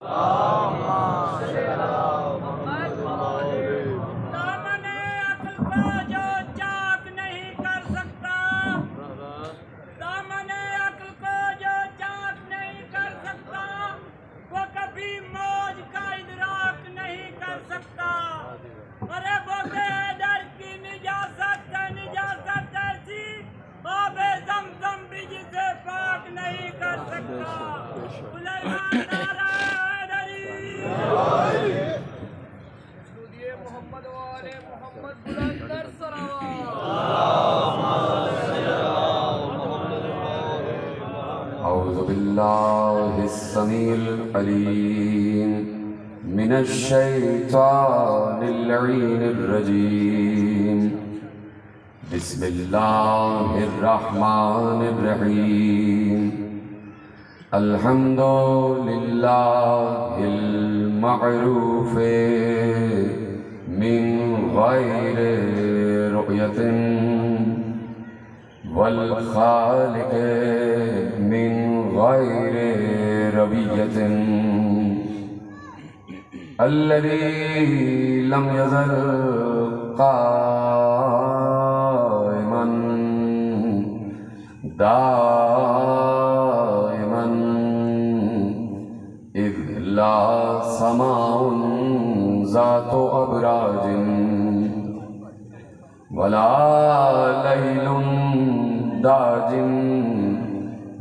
دامن عقل کو جو چاک نہیں کر سکتا، دامن عقل کو جو چاک نہیں کر سکتا، وہ کبھی موج کا ادراک نہیں کر سکتا۔ ارے بوتے حیدر کی نجاست ہے، نجاست ایسی آب زمزم بھی جسے پاک نہیں کر سکتا۔ سلیمان نعرہ حیدری، سودیے محمد والے محمد بلندر أعوذ بالله السميع العليم من الشيطان اللعين الرجيم بسم الله الرحمن الرحيم الحمد لله المعروف من غير رؤية والخالق من غير ربية الذي لم يزل قائما دائما إذ لا سماء ذات أبراج ولا ليل داج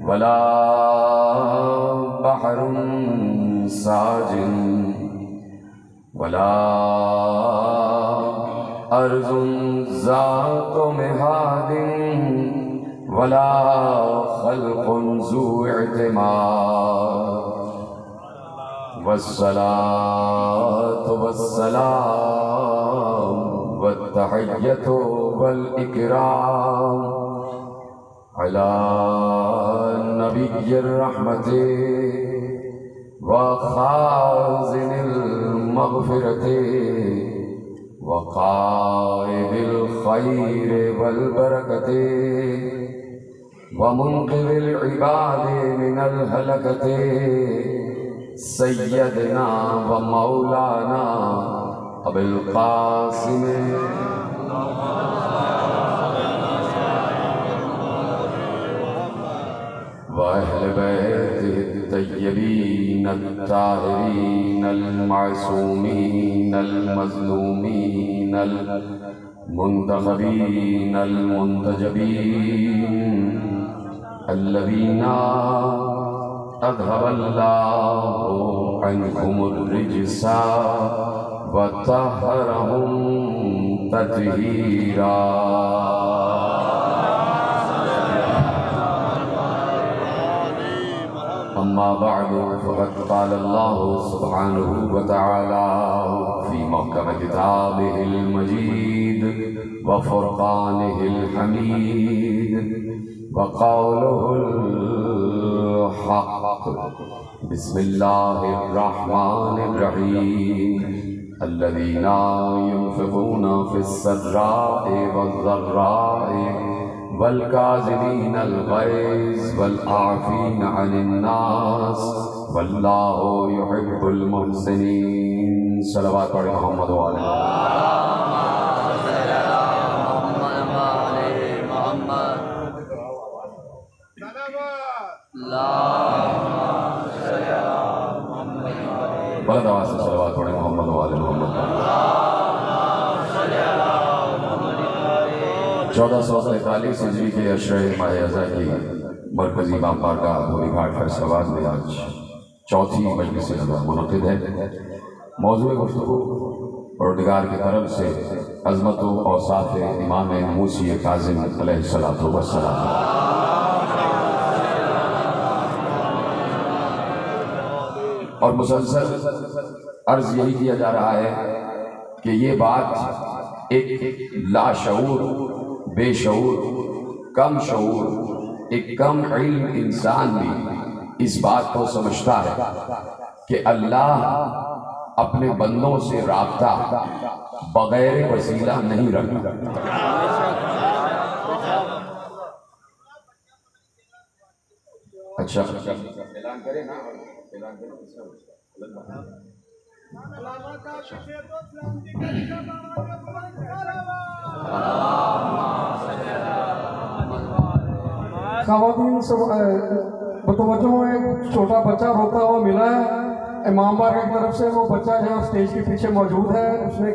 ولا بحر ساج ولا أرض ذات مهاد ولا خلق ذو اعتماد والصلاة والسلام والتحية والإكرام على نبي الرحمة وخازن المغفرة وقائد الخير والبركة ومنقذ العباد من الهلكة سيدنا ومولانا أبي القاسم وأهل بيته الطيبين الطاهرين المعصومين المظلومين المنتخبين المنتجبين الذين أذهب الله عنهم الرجس وطهرهم تطهيرا أما بعد فقد قال الله سبحانه وتعالى في محكم كتابه المجيد وفرقانه الحميد وقوله الحق بسم الله الرحمن الرحيم الذين ينفقون في السراء والضراء والكاظمين الغيظ والعافين عن الناس والله يحب المحسنين صلوات على محمد وعلى بلد آواز سے صلوات پڑھیں محمد وعلى محمد 1443 ہجری کے عشرہ ماہ اذا کی مرکزی امام بارگاہ دھوری گھاٹ فیصل آباد میں آج چوتھی مجلس نظر منعقد ہے۔ موضوع گفتگو پروردگار کی طرف سے عظمت و اوصاف امام موسی کاظم علیہ الصلوۃ والسلام۔ اور مسلسل عرض یہی کیا جا رہا ہے کہ یہ بات ایک لاشعور، بے شعور، کم شعور، ایک کم علم انسان بھی اس بات کو سمجھتا ہے کہ اللہ اپنے بندوں سے رابطہ بغیر وسیلہ نہیں رکھتا۔ اچھا اعلان کریں نا، اعلان کریں۔ خواتین سب بتوجہ ہوں، ایک چھوٹا بچہ روتا ہوا ملا ہے امام بارگاہ کی طرف سے۔ وہ بچہ جہاں اسٹیج کے پیچھے موجود ہے، اس نے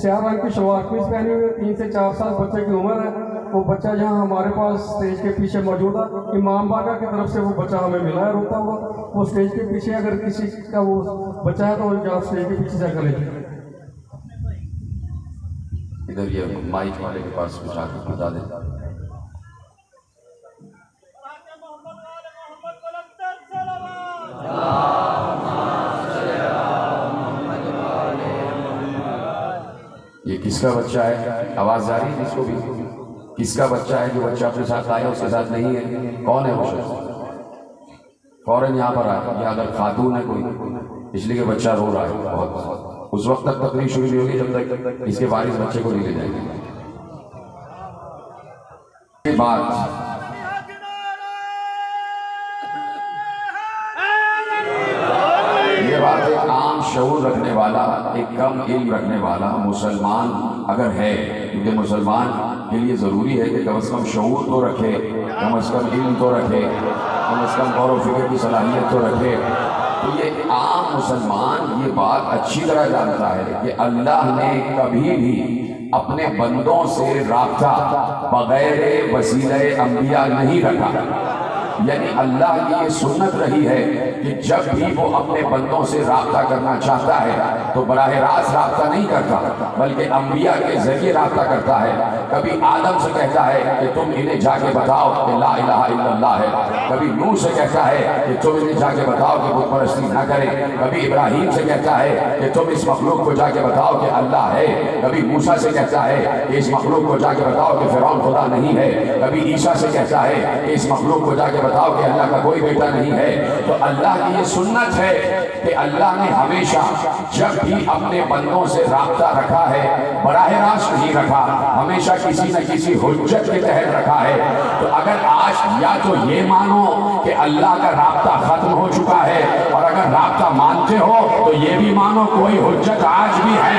سیاہ رنگ کی شلوار قمیض پہنی ہوئی ہے، 3 سے 4 سال بچے کی عمر ہے۔ وہ بچہ جہاں ہمارے پاس اسٹیج کے پیچھے موجود ہے، امام بارگاہ کی طرف سے وہ بچہ ہمیں ملا ہے روتا ہوا۔ وہ اسٹیج کے پیچھے اگر کسی کا وہ بچہ ہے تو جہاں اسٹیج کے پیچھے جا کر لے جائیں۔ ادھر یہ مائک والے کے پاس کچھ آ کے بتا دیں۔ یہ کس کا بچہ ہے؟ آواز آ رہی ہے جس کو بھی؟ کس کا بچہ ہے جو بچہ اپنے ساتھ آیا اس کے ساتھ نہیں ہے؟ کون ہے وہ شخص؟ فوراً یہاں پر آئے، یا اگر خاتون ہے کوئی، اس لیے کہ بچہ رو رہا ہے بہت، اس وقت تک تقریر شروع نہیں ہوگی جب تک اس کے وارث بچے کو نہیں لے جائیں گے۔ یہ بات ایک عام شعور رکھنے والا، ایک کم علم رکھنے والا مسلمان اگر ہے، کیونکہ مسلمان کے لیے ضروری ہے کہ کم از کم شعور تو رکھے، کم از کم علم تو رکھے، کم از کم غور و فکر کی صلاحیت تو رکھے، تو یہ عام مسلمان یہ بات اچھی طرح جانتا ہے کہ اللہ نے کبھی بھی اپنے بندوں سے رابطہ بغیر وسیلہ انبیاء نہیں رکھا۔ یعنی اللہ کی یہ سنت رہی ہے کہ جب بھی وہ اپنے بندوں سے رابطہ کرنا چاہتا ہے تو براہ راست رابطہ نہیں کرتا، بلکہ انبیاء کے ذریعے رابطہ کرتا ہے۔ کبھی آدم سے کہتا ہے کہ تم انہیں جا کے بتاؤ کہ لا الہ الا اللہ ہے، کبھی نوح سے کہتا ہے کہ تم انہیں جا کے بتاؤ کہ بت پرستی نہ کریں، کبھی ابراہیم سے کہتا ہے کہ تم اس مخلوق کو جا کے بتاؤ کہ اللہ ہے، کبھی موسیٰ سے کہتا ہے کہ اس مخلوق کو جا کے بتاؤ کہ فرعون خدا نہیں ہے، کبھی عیسیٰ سے کہتا ہے کہ اس مخلوق کو جا کے بتاؤ کہ اللہ کا کوئی بیٹا نہیں ہے۔ تو اللہ کی یہ سنت ہے کہ اللہ نے ہمیشہ جب بھی اپنے بندوں سے رابطہ رکھا ہے براہ راست نہیں رکھا، ہمیشہ کسی نہ کسی حجت کے تحت رکھا ہے۔ تو اگر آج یا تو یہ مانو کہ اللہ کا رابطہ ختم ہو چکا ہے، اور اگر رابطہ مانتے ہو تو یہ بھی مانو کوئی حجت آج بھی ہے۔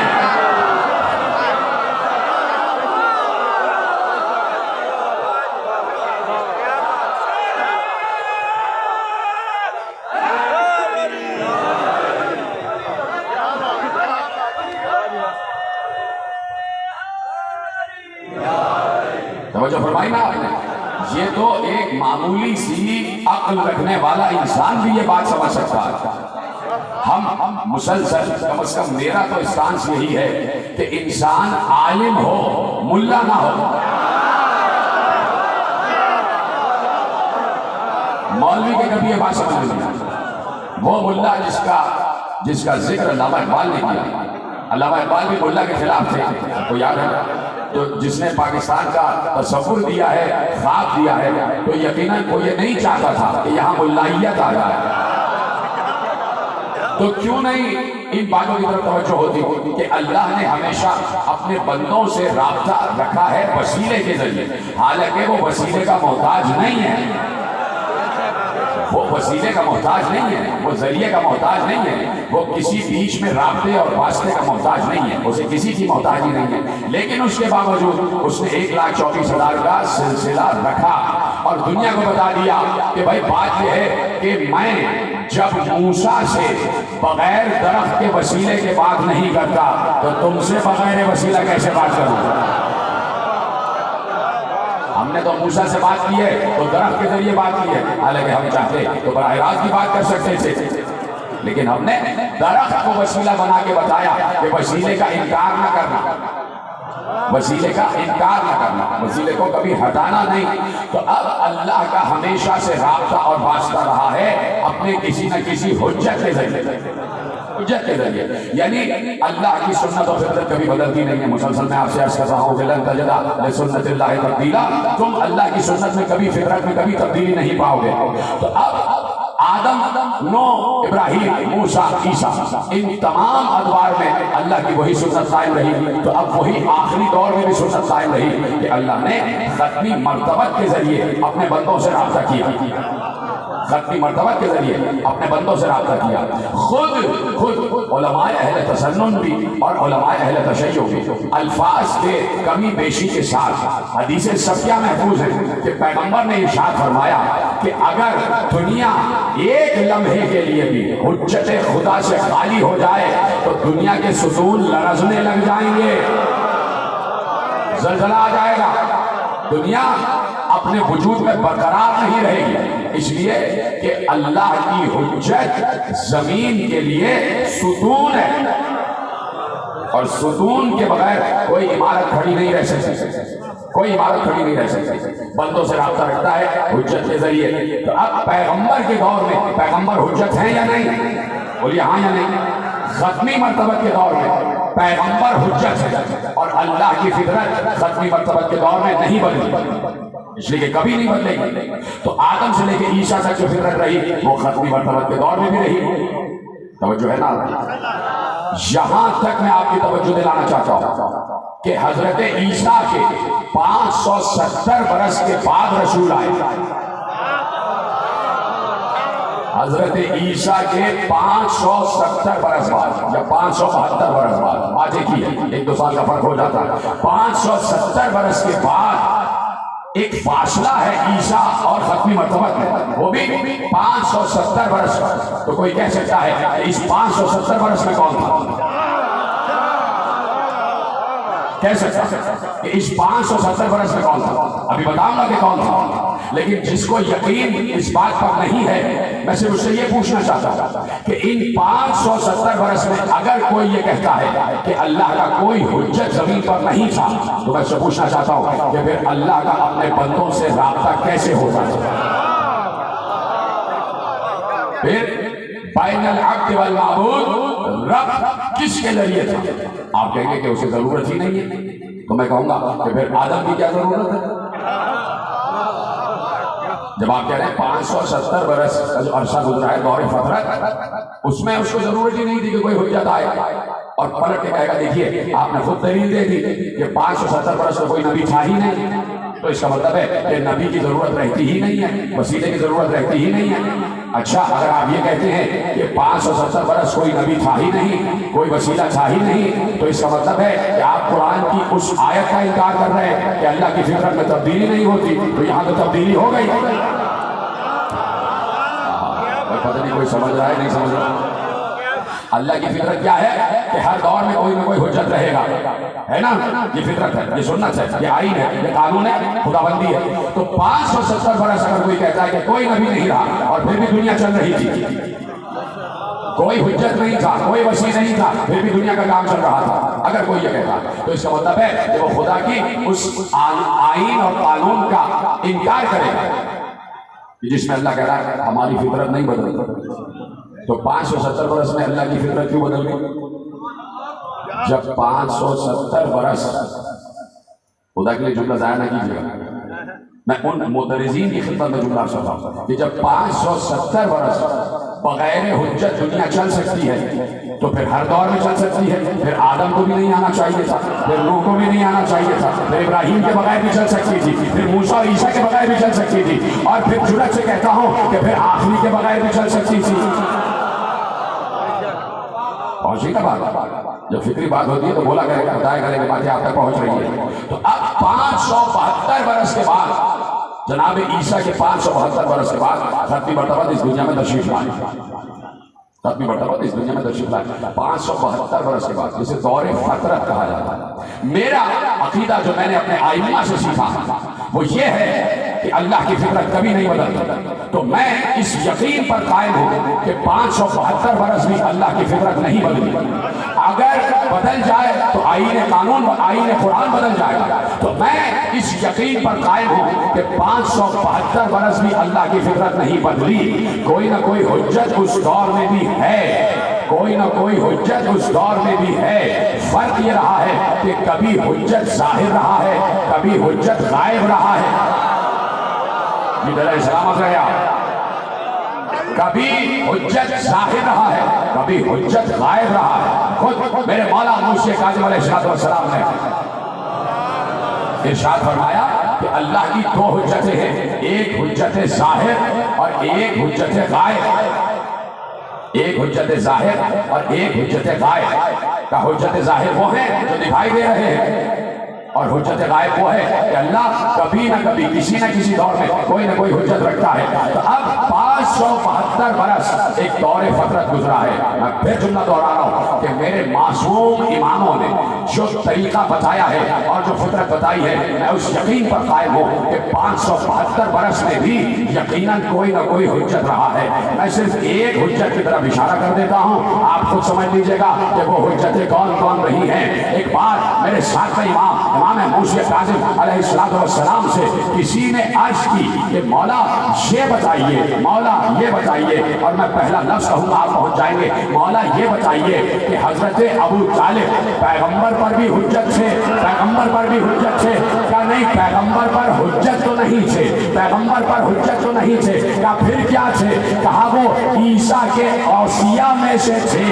توجہ فرمائی نا آپ نے؟ یہ تو ایک معمولی سی عقل رکھنے والا انسان بھی یہ بات سمجھ سکتا ہے۔ ہم مسلسل، کم از کم میرا تو اسٹانس یہی ہے کہ انسان عالم ہو، ملا نہ ہو۔ مولوی کے کبھی یہ بات سمجھ نہیں آئی۔ وہ ملا جس کا ذکر علامہ اقبال نے کیا، علامہ اقبال بھی ملا کے خلاف تھے، کو یاد ہے؟ تو جس نے پاکستان کا تصور دیا ہے، خواب دیا ہے، تو یقیناً کوئی یہ نہیں چاہتا تھا کہ یہاں ملائیت آ جائے۔ تو کیوں نہیں ان باتوں کی طرف توجہ ہوتی کہ اللہ نے ہمیشہ اپنے بندوں سے رابطہ رکھا ہے وسیلے کے ذریعے، حالانکہ وہ وسیلے کا محتاج نہیں ہے، وہ وسیلے کا محتاج نہیں ہے، وہ ذریعے کا محتاج نہیں ہے، وہ کسی بیچ میں رابطے اور واسطے کا محتاج نہیں ہے، اسے کسی کی محتاج ہی نہیں ہے۔ لیکن اس کے باوجود اس نے 1,34,000 کا سلسلہ رکھا اور دنیا کو بتا دیا کہ بھائی بات یہ ہے کہ میں جب موسیٰ سے بغیر درخت کے وسیلے کے بات نہیں کرتا تو تم سے بغیر وسیلہ کیسے بات کروں؟ ہم نے تو موسیٰ سے بات کی ہے تو درخت کے ذریعے بات کی ہے، حالانکہ ہم چاہتے تو براہ راست کی بات کر سکتے تھے، لیکن ہم نے درخت کو وسیلہ بنا کے بتایا کہ وسیلے کا انکار نہ کرنا، وسیلے کا انکار نہ کرنا، وسیلے کو کبھی ہٹانا نہیں۔ تو اب اللہ کا ہمیشہ سے رابطہ اور واسطہ رہا ہے اپنے کسی نہ کسی حجت کے ذریعے، حجت کے ذریعے، یعنی اللہ کی سنت و فطرت کبھی بدلتی نہیں ہے۔ مسلسل میں آپ سے عرض کر رہا ہوں کہ لن تجد لسنت اللہ تبدیلا، تم اللہ کی سنت میں کبھی، فطرت میں کبھی تبدیلی نہیں پاؤ گے۔ تو اب آدم، نوح، ابراہیم، موسیٰ، عیسیٰ، ان تمام ادوار میں اللہ کی وہی سنت قائم رہی، تو اب وہی آخری دور میں بھی سنت قائم رہی کہ اللہ نے ختمی مرتبت کے ذریعے اپنے بندوں سے رابطہ کیا، ختمی مرتبہ کے ذریعے اپنے بندوں سے رابطہ کیا. خود علماء اہل تسنن بھی اور علماء اہل تشیع بھی الفاظ کے کمی بیشی کے ساتھ حدیث صفیہ محفوظ ہے کہ پیغمبر نے ارشاد فرمایا کہ اگر دنیا ایک لمحے کے لیے بھی حجت خدا سے خالی ہو جائے تو دنیا کے ستون لرزنے لگ جائیں گے، زلزلہ آ جائے گا، دنیا اپنے وجود میں برقرار نہیں رہے گی، اس لیے کہ اللہ کی حجت زمین کے لیے ستون ہے، اور ستون کے بغیر کوئی عمارت کھڑی نہیں رہ سکتی، کوئی عمارت کھڑی نہیں رہ سکتی، بندوں سے رابطہ رکھتا ہے حجت کے ذریعے. تو اب پیغمبر کے دور میں پیغمبر حجت ہیں یا نہیں؟ بولیے ہاں یا نہیں؟ ختمی مرتبہ کے دور میں پیغمبر حجت ہے، اور اللہ کی فطرت ختمی مرتبہ کے دور میں نہیں بدلی، اس لیے کہ کبھی نہیں بدلے گی. تو آدم سے لے کے عیسیٰ تک جو فطرت رہی وہ ختمی مرتبہ کے دور میں بھی رہی. توجہ ہے نا؟ یہاں تک میں آپ کی توجہ دلانا چاہتا ہوں کہ حضرت عیسیٰ کے 570 برس کے بعد رسول آئے. حضرت عیسیٰ کے 570 برس بعد یا 572 برس بعد، آج ایک ہی ہے، ایک دو سال کا فرق ہو جاتا ہے. 570 برس کے بعد ایک فاصلہ ہے عیسیٰ اور ختمی مرتبہ میں، وہ بھی 570 برس. تو کوئی کہہ سکتا ہے کہ اس 570 برس میں کون تھا؟ کہہ سکتا کہ اس 570 برس میں کون تھا؟ ابھی بتاؤں گا کہ کون تھا. لیکن جس کو یقین اس بات پر نہیں ہے، میں صرف اس سے یہ پوچھنا چاہتا ہوں کہ ان 570 برس میں اگر کوئی یہ کہتا ہے کہ اللہ کا کوئی حجت زمین پر نہیں تھا، تو میں اس سے پوچھنا چاہتا ہوں کہ پھر اللہ کا اپنے بندوں سے رابطہ کیسے ہوتا ہے؟ پھر بین العبد والمعبود رب کس کے ذریعے تھا؟ آپ کہیں گے کہ اسے ضرورت ہی نہیں ہے، تو میں کہوں گا کہ پھر آدم کی کیا ضرورت ہے؟ جب آپ کہہ رہے ہیں 570 برس کا جو عرصہ گزرا ہے دور فترت، اس میں اس کو ضرورت ہی نہیں تھی کہ کوئی حجت آئے، اور پلٹ کے کہے گا دیکھیے آپ نے خود دلیل دے دی کہ 570 برس میں کوئی نبی تھا ہی نہیں، تو اس کا مطلب ہے کہ نبی کی ضرورت رہتی ہی نہیں ہے، وسیلے کی ضرورت رہتی ہی نہیں ہے. اچھا اگر آپ یہ کہتے ہیں کہ 570 برس کوئی نبی تھا ہی نہیں، کوئی وسیلہ تھا ہی نہیں، تو اس کا مطلب ہے کہ آپ قرآن کی اس آیت کا انکار کر رہے ہیں کہ اللہ کی فطرت میں تبدیلی نہیں ہوتی. تو یہاں تو تبدیلی ہو گئی. پتہ نہیں کوئی سمجھ رہا ہے نہیں سمجھ رہا. اللہ کی فطرت کیا ہے کہ ہر دور میں کوئی نہ کوئی حجت رہے گا، ہے نا؟ یہ فطرت ہے، یہ سنت ہے، یہ آئین ہے، یہ قانون ہے، خداوندی ہے. تو 570 برس اگر کوئی کہتا ہے کہ کوئی نبی نہیں رہا اور پھر بھی دنیا چل رہی تھی، کوئی حجت نہیں تھا، کوئی وسیع نہیں تھا، پھر بھی دنیا کا کام چل رہا تھا، اگر کوئی یہ کہتا ہے، تو اس کا مطلب ہے کہ وہ خدا کی اس آئین اور قانون کا انکار کرے گا جس میں اللہ کہہ رہا ہے ہماری فطرت نہیں بدلتی. تو 570 برس میں اللہ کی فطرت کیوں بدل گئی؟ جب 570 برس، خدا کے لیے جملہ ضائع نہ کیجیے گا، میں ان معترضین کی خدمت میں جملہ سنتا ہوں کہ جب 570 برس بغیر حجت دنیا چل سکتی ہے تو پھر ہر دور میں چل سکتی ہے. پھر آدم کو بھی نہیں آنا چاہیے تھا، پھر نوح کو بھی نہیں آنا چاہیے تھا، پھر ابراہیم کے بغیر بھی چل سکتی تھی، پھر موسیٰ اور عیسیٰ کے بغیر بھی چل سکتی تھی، اور پھر جرأت سے کہتا ہوں کہ پھر آخری کے بغیر بھی چل سکتی تھی. پہنچی نا بات؟ جب فکری بات ہوتی ہے تو بولا کرے گا، بتایا کرے گا، باتیں آپ تک پہنچ رہی ہے. تو اب 572 برس کے بعد جناب عیسیٰ کے 572 برس کے بعد ختمی مرتبہ اس دنیا میں تشریف لائے. ختمی مرتبہ اس دنیا میں تشریف لائے 572 برس کے بعد، جسے دور فترت کہا جاتا ہے. میرا عقیدہ جو میں نے اپنے ائمہ سے سیکھا وہ یہ ہے کہ اللہ کی فطرت کبھی نہیں بدلتی. تو میں اس یقین پر قائم ہوں کہ 572 برس بھی اللہ کی فطرت نہیں بدلی. اگر بدل جائے تو آئین قانون آئین قرآن بدل جائے گا. تو میں اس یقین پر قائم ہوں کہ 572 برس بھی اللہ کی فطرت نہیں بدلی. کوئی نہ کوئی حجت اس دور میں بھی ہے، کوئی نہ کوئی حجت اس دور میں بھی ہے. فرق یہ رہا ہے کہ کبھی حجت ظاہر رہا ہے، کبھی حجت غائب رہا ہے. سلامت رہے آپ. کبھی حجت ظاہر رہا ہے، کبھی حجت غائب رہا ہے. خود میرے مولا موسی کاظم علیہ السلام نے ارشاد فرمایا کہ اللہ کی دو حجتیں ہیں، ایک حجت ظاہر اور ایک حجت غائب، ایک حجت ظاہر اور ایک حجت غائب۔ کا حجت ظاہر وہ ہیں جو دکھائی دے رہے ہیں، اور حجت غائب وہ ہے کہ اللہ کبھی نہ کبھی کسی نہ کسی دور میں کوئی نہ کوئی حجت رکھتا ہے۔ تو اب 572 برس ایک دور فترت گزرا ہے۔ میں پھر جملہ دوہرا رہا ہوں کہ میرے معصوم اماموں نے جو طریقہ بتایا ہے اور جو فطرت بتائی ہے، میں اس یقین پر قائم ہوں کہ 572 برس میں بھی یقیناً کوئی نہ کوئی حجت رہا ہے۔ میں صرف ایک حجت کی طرف اشارہ کر دیتا ہوں، آپ خود سمجھ لیجئے گا کہ وہ حجتیں کون کون رہی ہیں۔ ایک بار میرے ساتھ امام موسی کاظم علیہ السلام سے کسی نے عرض کی کہ مولا یہ بتائیے، مولا یہ بتائیے، اور میں پہلا لفظ کہوں گا آپ پہنچ جائیں گے، مولا یہ بتائیے کہ حضرت ابو طالب پیغمبر پر بھی حجت تھے، پیغمبر پر بھی حجت تھے؟ کیا نہیں، پیغمبر پر حجت تو نہیں تھے، پیغمبر پر حجت تو نہیں تھے، کیا پھر کیا تھے؟ کہا وہ عیسیٰ کے اوصیاء میں سے تھے۔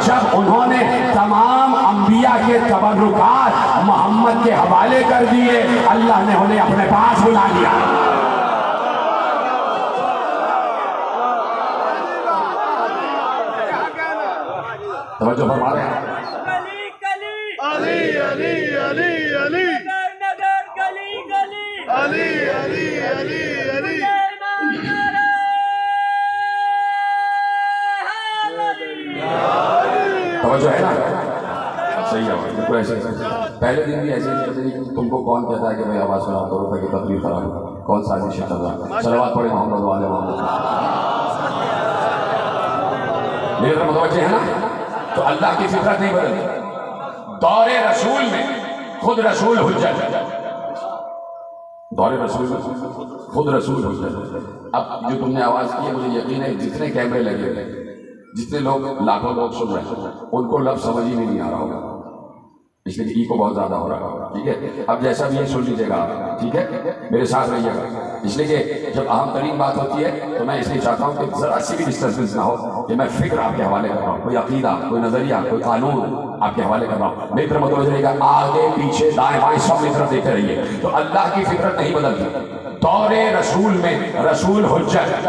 جب انہوں نے تمام انبیاء کے تبرکات محمد کے حوالے کر دیے، اللہ نے انہیں اپنے پاس بلا لیا۔ توجہ فرما رہے ہیں؟ گلی گلی علی علی علی علی نگر نگر گلی گلی علی علی علی علی توجہ ہے نا؟ صحیح ہے، بالکل ایسے پہلے دن بھی ایسے تم کو کون کہتا ہے کہ بھائی آواز خراب کرو تاکہ تقریر خراب ہو؟ کون سازش کر رہا ہے؟ صلوات پڑھے محمد والے محمد۔ میرے طرف متوجہ ہے نا؟ تو اللہ کی فطرت نہیں بدلتی۔ دور رسول میں خود رسول حجت، دور رسول میں خود رسول حجت۔ اب جو تم نے آواز کی ہے، مجھے یقین ہے جتنے کیمرے لگے ہوئے، جتنے لوگ لاکھوں لوگ سن رہے ہیں، ان کو لفظ سمجھ ہی نہیں آ رہا ہوگا، اس لیے کہ ای کو بہت زیادہ ہو رہا ہوگا۔ ٹھیک ہے، اب جیسا بھی ہے سن لیجیے گا آپ، ٹھیک ہے، میرے ساتھ رہیے گا، اس لیے کہ جب اہم ترین بات ہوتی ہے تو میں اس لیے چاہتا ہوں کہ ذرا سی بھی ڈسٹربنس نہ ہو کہ میں فکر آپ کے حوالے کر رہا ہوں، کوئی عقیدہ، کوئی نظریہ، کوئی قانون آپ کے حوالے کر رہا ہوں۔ میری طرف متوجہ رہیے گا، آگے پیچھے دائیں بائیں سب میری طرف دیکھتے رہیے۔ تو اللہ کی فطرت نہیں بدلتی۔ دور رسول میں رسول حجت،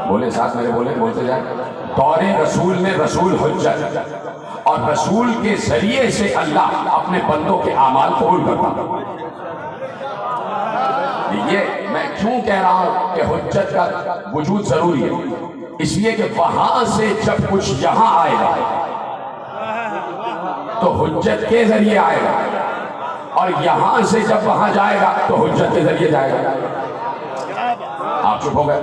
بولے ساتھ میرے، بولے بولتے جائیں، دور رسول میں رسول حجت، اور رسول کے ذریعے سے اللہ اپنے بندوں کے اعمال قبول کرتا۔ یہ میں کیوں کہہ رہا ہوں کہ حجت کا وجود ضروری ہے، اس لیے کہ وہاں سے جب کچھ یہاں آئے گا تو حجت کے ذریعے آئے گا، اور یہاں سے جب وہاں جائے گا تو حجت کے ذریعے جائے گا۔ آپ چپ ہو گئے،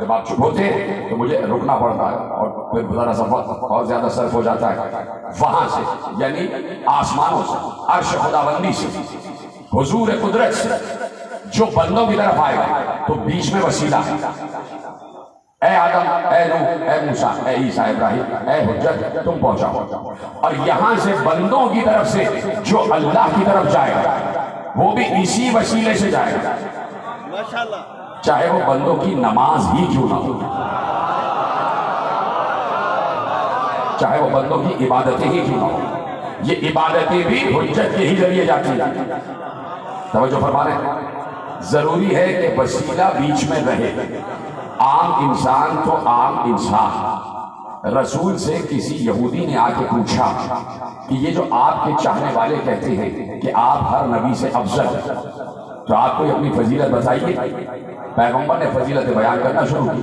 جب آپ چپ ہوتے ہیں تو مجھے رکنا پڑتا ہے، اور پھر ذرا سا بہت زیادہ صرف ہو جاتا ہے۔ وہاں سے یعنی آسمانوں سے، عرش خداوندی سے، حضور قدرت سے جو بندوں کی طرف آئے گا تو بیچ میں وسیلہ ہے۔ اے آدم، اے نوح، اے موسیٰ، اے عیسیٰ، ابراہیم، اے حجت، تم پہنچاؤ۔ اور یہاں سے بندوں کی طرف سے جو اللہ کی طرف جائے گا وہ بھی اسی وسیلے سے جائے گا، چاہے وہ بندوں کی نماز ہی کیوں نہ ہو، چاہے وہ بندوں کی عبادتیں ہی کیوں نہ ہو، یہ عبادتیں بھی حجت کے ہی ذریعے جاتی ہیں۔ توجہ فرما رہے ہیں؟ ضروری ہے کہ وسیلہ بیچ میں رہے۔ عام انسان تو عام انسان، رسول سے کسی یہودی نے آ کے پوچھا کہ یہ جو آپ کے چاہنے والے کہتے ہیں کہ آپ ہر نبی سے افضل ہیں، تو آپ کوئی اپنی فضیلت بتائیے۔ پیغمبر نے فضیلت بیان کرنا شروع کی،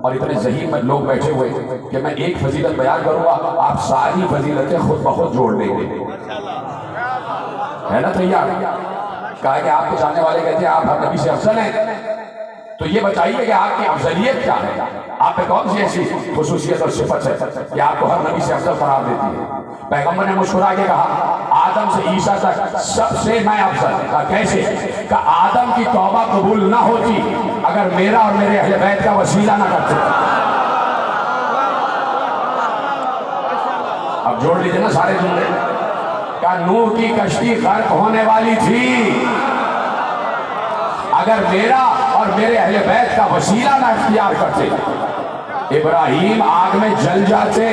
اور اتنے ذہین میں لوگ بیٹھے ہوئے کہ میں ایک فضیلت بیان کروں گا، آپ ساری فضیلتیں خود بخود جوڑ لیں گے۔ ہے نا تیار؟ کہا کہ آپ کے چاہنے والے کہتے ہیں آپ ہر نبی سے افضل ہیں، تو یہ بتائیے کہ آپ کی افضلیت کیا ہے، آپ پہ کون سی ایسی خصوصیت اور صفت ہے کہ آپ کو ہر نبی سے افضل قرار دیتی ہے؟ پیغمبر نے مسکرا کے کہا آدم سے عیسیٰ تک سب سے میں افضل۔ کہا کیسے؟ کہ آدم کی توبہ قبول نہ ہوتی اگر میرا اور میرے اہل بیت کا وسیلہ نہ کرتے۔ اب جوڑ لیجیے نا سارے جملے۔ کہ نوح کی کشتی غرق ہونے والی تھی اگر میرا اور میرے اہل بیت کا وسیلہ نہ اختیار کرتے۔ ابراہیم آگ میں جل جاتے،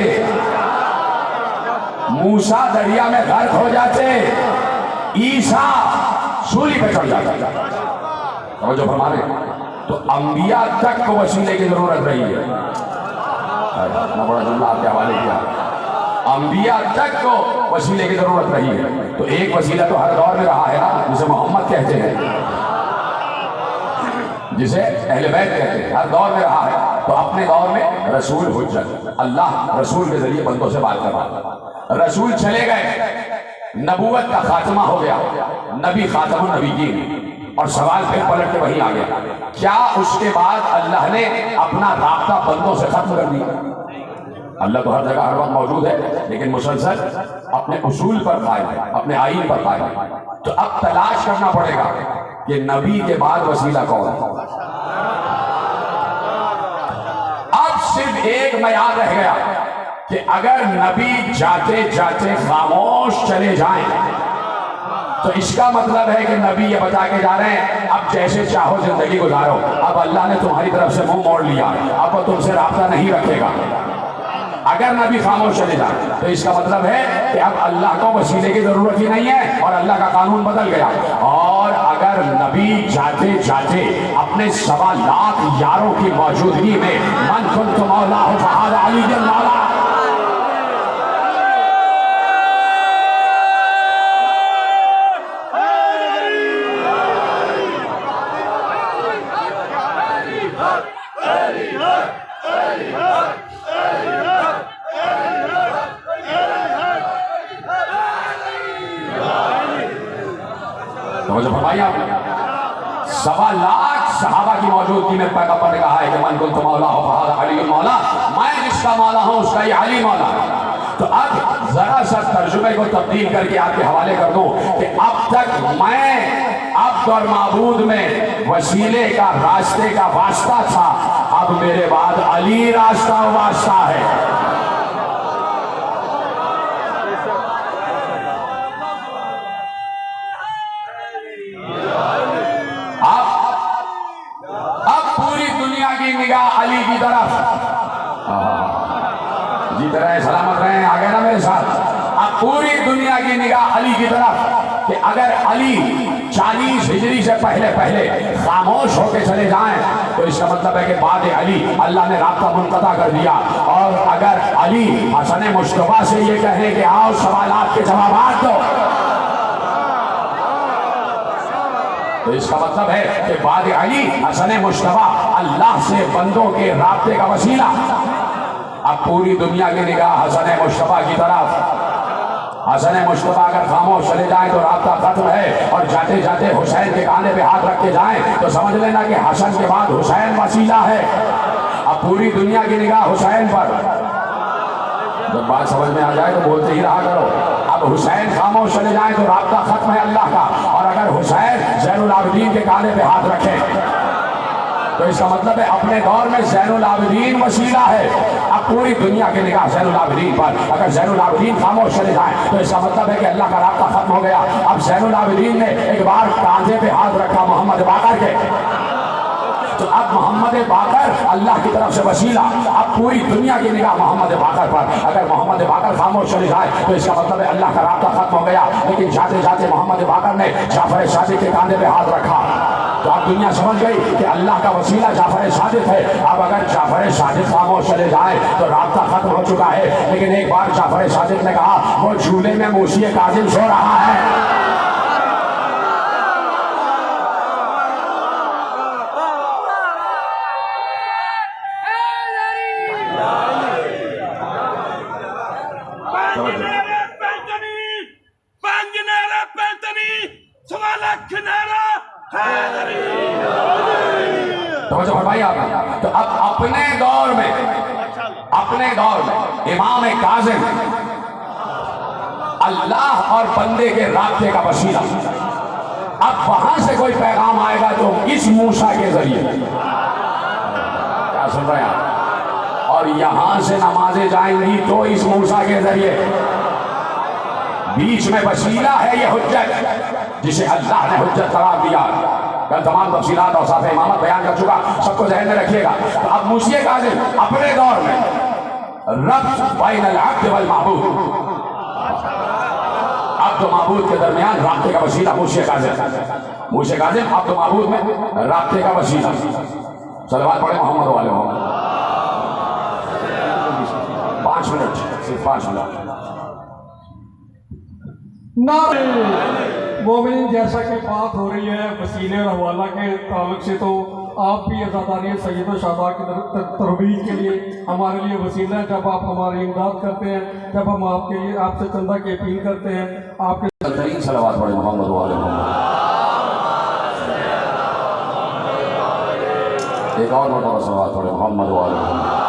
موسیٰ دریا میں غرق ہو جاتے، عیسیٰ سولی پہ چڑھ جاتا۔ توجہ فرما رہے ہیں؟ تو انبیاء تک کو وسیلے کی ضرورت رہی ہے. اتنا بڑا جملہ آپ کے حوالے کیا. انبیاء تک کو وسیلے کی ضرورت رہی ہے. تو ایک وسیلہ تو ہر دور میں رہا ہے نا, جسے محمد کہتے ہیں, جسے اہل بیت کہتے ہیں, ہر دور میں رہا ہے. تو اپنے دور میں رسول حجت, اللہ رسول کے ذریعے بندوں سے بات کروا. رسول چلے گئے, نبوت کا خاتمہ ہو گیا, نبی خاتم النبیین, اور سوال پھر پلٹ کے وہی آ گیا, کیا اس کے بعد اللہ نے اپنا رابطہ بندوں سے ختم کر دیا؟ اللہ تو ہر جگہ ہر وقت موجود ہے, لیکن مسلسل اپنے اصول پر قائم ہے, اپنے آئین پر قائم ہے. تو اب تلاش کرنا پڑے گا کہ نبی کے بعد وسیلہ کون ہے. اب صرف ایک معیار رہ گیا کہ اگر نبی جاتے جاتے خاموش چلے جائیں تو اس کا مطلب ہے کہ نبی یہ بتا کے جا رہے ہیں اب جیسے چاہو زندگی گزارو, اب اللہ نے تمہاری طرف سے منہ موڑ لیا, اب وہ تم سے رابطہ نہیں رکھے گا. اگر نبی خاموش چلے جائیں تو اس کا مطلب ہے کہ اب اللہ کو وسیلے کی ضرورت ہی نہیں ہے اور اللہ کا قانون بدل گیا. اور اگر نبی جاتے جاتے اپنے 1.25 لاکھ یاروں کی موجودگی میں من کنت مولا فہذا علی مولا, مجھے فرمائیے آپ نے 1.25 لاکھ صحابہ کی موجودگی میں پیغمبر نے کہا ہے کہ من کنت مولا ہو فہذا علی مولا, میں جس کا مولا ہوں اس کا یہ علی مولا. تو اب ذرا سا ترجمے کو تبدیل کر کے آپ کے حوالے کر دوں کہ اب تک میں عبد اور معبود میں وسیلے کا راستے کا واسطہ تھا, اب میرے بعد علی راستہ واسطہ ہے. نگاہ علی کی طرف, جی طرح سلامت رہیں, آگے نا میرے ساتھ. اب پوری دنیا کی نگاہ علی کی طرف کہ اگر علی 40 ہجری سے پہلے خاموش ہو کے چلے جائیں تو اس کا مطلب ہے کہ بعد علی اللہ نے رابطہ منقطع کر دیا. اور اگر علی حسن مصطفیٰ سے یہ کہیں کہ آؤ سوالات کے جوابات دو تو اس کا مطلب ہے کہ بعد علی حسن مصطفیٰ اللہ سے بندوں کے رابطے کا وسیلہ. اب پوری دنیا کی نگاہ حسن مصطفیٰ کی طرف. حسن مصطفیٰ اگر خاموش چلے جائیں تو رابطہ ختم ہے, اور جاتے جاتے حسین کے کانے پہ ہاتھ رکھ کے جائیں تو سمجھ لینا کہ حسن کے بعد حسین وسیلہ ہے. اب پوری دنیا کی نگاہ حسین پر. جب بات سمجھ میں آ جائے تو بولتے ہی رہا کرو. اب حسین خاموش چلے جائیں تو رابطہ ختم ہے اللہ کا, اور اگر حسین زین العابدین کے کانے پہ ہاتھ رکھے تو اس کا مطلب ہے اپنے دور میں زین العابدین وسیلہ ہے. اب پوری دنیا کی نگاہ زین العابدین پر. اگر زین العابدین خاموش چلے جائیں تو اس کا مطلب ہے کہ اللہ کا رابطہ ختم ہو گیا. اب زین العابدین نے ایک بار کاندھے پہ ہاتھ رکھا محمد باقر کے, تو اب محمد باقر اللہ کی طرف سے وسیلہ. اب پوری دنیا کی نگاہ محمد باقر پر. اگر محمد باقر خاموش چلے جائے تو اس کا مطلب ہے اللہ کا رابطہ ختم ہو گیا. لیکن جاتے جاتے محمد باقر نے جعفر صادق کے کاندھے پہ ہاتھ رکھا تو اب دنیا سمجھ گئی کہ اللہ کا وسیلہ جعفر صادق ہے. اب اگر جعفر صادق خاموش چلے جائے تو رابطہ ختم ہو چکا ہے. لیکن ایک بار جعفر صادق نے کہا وہ جھولے میں موسی کاظم سو رہا ہے. تو اب اپنے دور میں امام کاظم اللہ اور بندے کے رابطے کا وسیلہ. اب وہاں سے کوئی پیغام آئے گا تو اس موسیٰ کے ذریعے, کیا سن رہے ہیں آپ, اور یہاں سے نمازیں جائیں گی تو اس موسیٰ کے ذریعے. بیچ میں وسیلہ ہے یہ حجت جسے اللہ نے حجت قرار دیا. کل تمام تفصیلات اور صاحب امامت بیان کر چکا, سب کو ذہن میں رکھیے گا. تو اب موسی کاظم اپنے دور میں ربط بین العبد والمعبود, عبد و معبود کے درمیان رابطے کا وسیلہ موشے کاظم، موشے کاظم عبد و معبود میں رابطے کا وسیلہ. صلوات پڑھیں محمد والے محمد. 5 منٹ، صرف 5 منٹ. مومنین جیسا کہ بات ہو رہی ہے وسیلے اور حوالہ کے تعلق سے، تو آپ بھی عزاداری سید و شہداء کی ترویج کے لیے ہمارے لیے وسیلہ ہے. جب آپ ہماری امداد کرتے ہیں، جب ہم آپ کے لیے آپ سے چندہ کی اپیل کرتے ہیں، آپ کے ترین صلوات پڑھیں محمد والے محمد. ایک اور مرتبہ صلوات پڑھیں محمد والے محمد.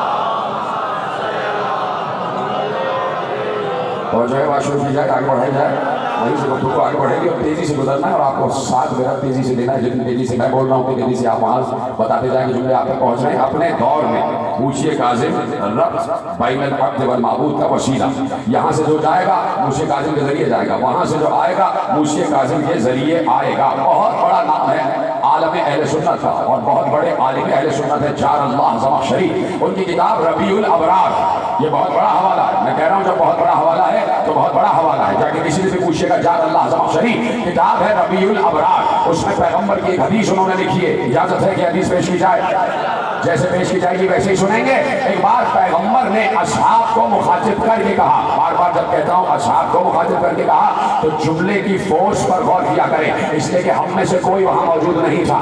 اور جو ہے بات شروع کی جائے، آگے بڑھائی جائے، وہیں سے گفتگو آگے بڑھے گی اور تیزی سے گزرنا ہے اور آپ کو ساتھ میرا تیزی سے دینا ہے. جتنی تیزی سے میں بول رہا ہوں کہ تیزی سے آپ وہاں بتاتے جائیں گے جملے آپ تک پہنچ رہے ہیں. اپنے دور میں موشے کاظم رب بین العبد والمعبود کا وسیلہ. یہاں سے جو جائے گا موشے کاظم کے ذریعے جائے گا، وہاں سے جو آئے گا موشے کاظم کے ذریعے آئے گا. بہت بڑا نام ہے عالم اہل سنت کا اور بہت بڑے عالم اہل سنت ہے جار اللہ زمخشری. ان کی کتاب ربیع الابرار، یہ بہت بڑا حوالہ ہے. میں کہہ رہا ہوں جب بہت بڑا حوالہ ہے تو بہت بڑا حوالہ ہے. جا کے کسی نے بھی پوچھے گا جار اللہ زمخشری کتاب ہے ربیع الابرار. اس میں پیغمبر کی ایک حدیث انہوں نے لکھی ہے. اجازت ہے کہ حدیث پیش کی جائے؟ جیسے پیش کی جائے گی ویسے ہی سنیں گے. ایک بار پیغمبر نے اصحاب کو مخاطب کر کے کہا، بار بار جب کہتا ہوں اصحاب کو مخاطب کر کے کہا تو جملے کی فورس پر غور کیا کریں، اس لیے کہ ہم میں سے کوئی وہاں موجود نہیں تھا.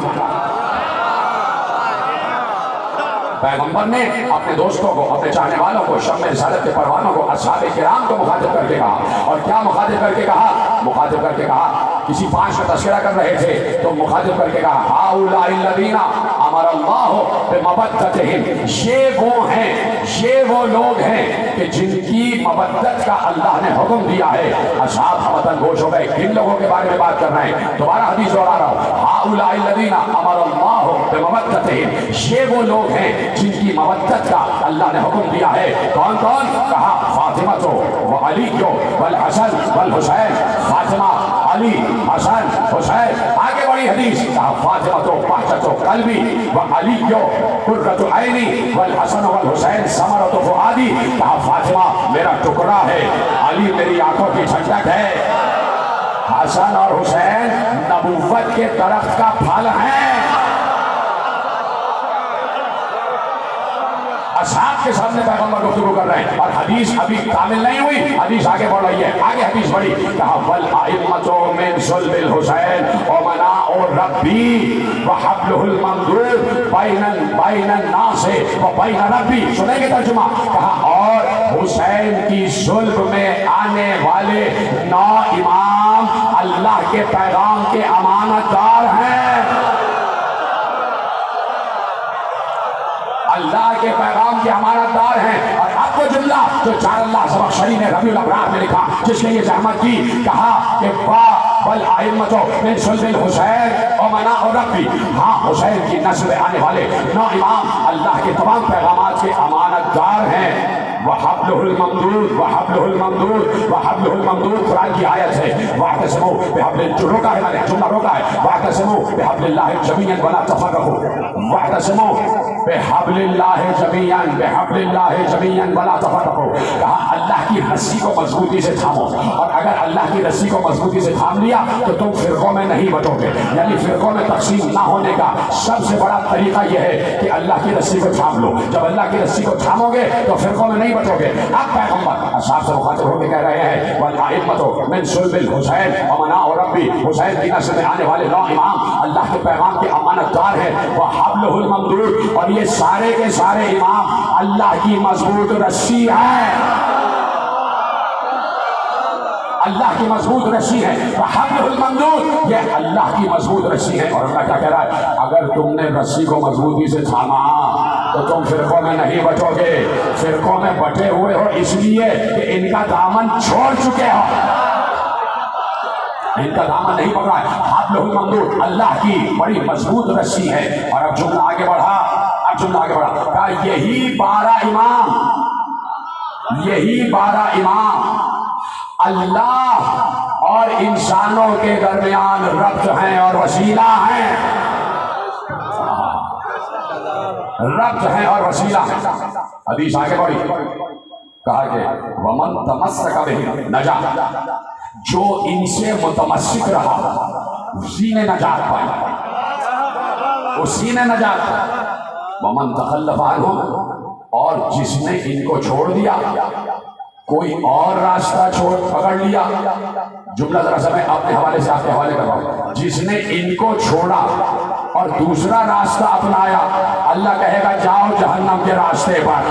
پیغمبر نے اپنے دوستوں کو، اپنے چاہنے والوں کو، شمع رسالت کے پروانوں کو، اصحاب کرام کو مخاطب کر کے کہا. اور کیا مخاطب کر کے کہا؟ مخاطب کر کے کہا کسی 5 کا تذکرہ کر رہے تھے تو مخاطب کر کے کہا ہؤلاء الذین امر اللہ بمودتہم، یہ وہ ہیں، یہ وہ لوگ ہیں کہ جن کی مودت کا اللہ نے حکم دیا ہے. اصحاب وطن گوش ہو گئے. کن لوگوں کے بارے میں بات کر رہے ہیں؟ دوبارہ حدیث دوہرا رہا ہوں. ہؤلاء الذین امر اللہ بمودتہم، یہ وہ لوگ ہیں جن کی مودت کا اللہ نے حکم دیا ہے. کون کون؟ کہا فاطمہ و علی والحسن والحسین. فاطمہ، علی، حسن، حسین. آگے بڑی حدیث کہا فاطمہ بہجۃ قلبی وعلی قرۃ عینی والحسن والحسین ثمرۃ فؤادی. کہا فاطمہ میرا ٹکڑا ہے، علی میری آنکھوں کی ٹھنڈک ہے، حسن اور حسین نبوت کے درخت کا پھل ہیں. اصحاب کے سامنے پیغمبر گفتگو کر رہے ہیں اور حدیث ابھی کامل نہیں ہوئی، حدیث آگے بڑھ رہی ہے. آگے حدیث بڑھی. کہا والائمۃ من صلب الحسین ومناء ربی وحبلہ الممدود بین الناس وبین ربی. سنیں گے ترجمہ؟ کہا اور حسین کی صلب میں آنے والے 9 امام اللہ کے پیغام کے امانت دار ہیں. اللہ کے پیغام کے امانت دار ہیں. اور اب وہ جملہ جو جار اللہ زمخشری نے ربیع الابرار میں لکھا، جس نے یہ زحمت کی، کہا کہ والائمۃ من صلب الحسین ومناء ربی. ہاں، حسین کی نسل میں آنے والے 9 امام اللہ کے تمام پیغامات کے امانت دار ہیں. وحبلہ الممدود وحبلہ الممدود وحبلہ الممدود قرآن کی آیت ہے. واعتصموا بحبل، جو روکا ہے میں نے جملہ روکا ہے. واعتصموا بحبل اللہ جمیعا ولا تفرقوا. واعتصموا بحبل اللہ جمیعا، بحبل اللہ جمیعا ولا تفرقوا. کہا اللہ کی رسی کو مضبوطی سے تھامو، اور اگر اللہ کی رسی کو مضبوطی سے تھام لیا تو تم فرقوں میں نہیں بٹو گے. یعنی فرقوں میں تقسیم نہ ہونے کا سب سے بڑا طریقہ یہ ہے کہ اللہ کی رسی کو تھام لو. جب اللہ کی رسی کو تھامو گے تو فرقوں میں نہیں بٹو گے. اب پیغمبر اصحاب سے مخاطب ہو کے کہہ رہے ہیں والائمۃ من صلب الحسین ومناء ربی، حسین کی نسل میں آنے والے 9 امام اللہ کے پیغام کے امانت دار ہیں. وحبلہ الممدود، اور یہ سارے کے سارے امام اللہ کی مضبوط رسی ہیں، اللہ کی مضبوط رسی ہے. وحبلہ الممدود، یہ اللہ کی مضبوط رسی ہے. اور اللہ کیا کہہ رہا ہے؟ اگر تم نے رسی کو مضبوطی سے تھاما تو تم فرقوں میں نہیں بٹو گے. فرقوں میں بٹے ہوئے ہو اس لیے کہ ان کا دامن چھوڑ چکے ہو، ان کا دامن نہیں پکڑا ہے. حبلہ الممدود اللہ کی بڑی مضبوط رسی ہے. اور اب جملہ آگے بڑھا، اب جملہ آگے بڑھا. کہا یہی 12 امام، یہی 12 امام اللہ اور انسانوں کے درمیان ربط ہیں اور وسیلہ ہیں. ربط ہیں اور وسیلہ ہیں. حدیث آگے بڑھی. کہا کہ ومن تمسک بہ نجا، جو ان سے متمسک رہا اسی نے نجات پائی، اسی نے نجات پائی۔ ومن تخلف عنہم، اور جس نے ان کو چھوڑ دیا، کوئی اور راستہ پکڑ لیا، جملہ ذرا سا میں اپنے حوالے سے آپ کے حوالے کر رہا ہوں، جس نے ان کو چھوڑا اور دوسرا راستہ اپنایا، اللہ کہے گا جاؤ جہنم کے راستے پر،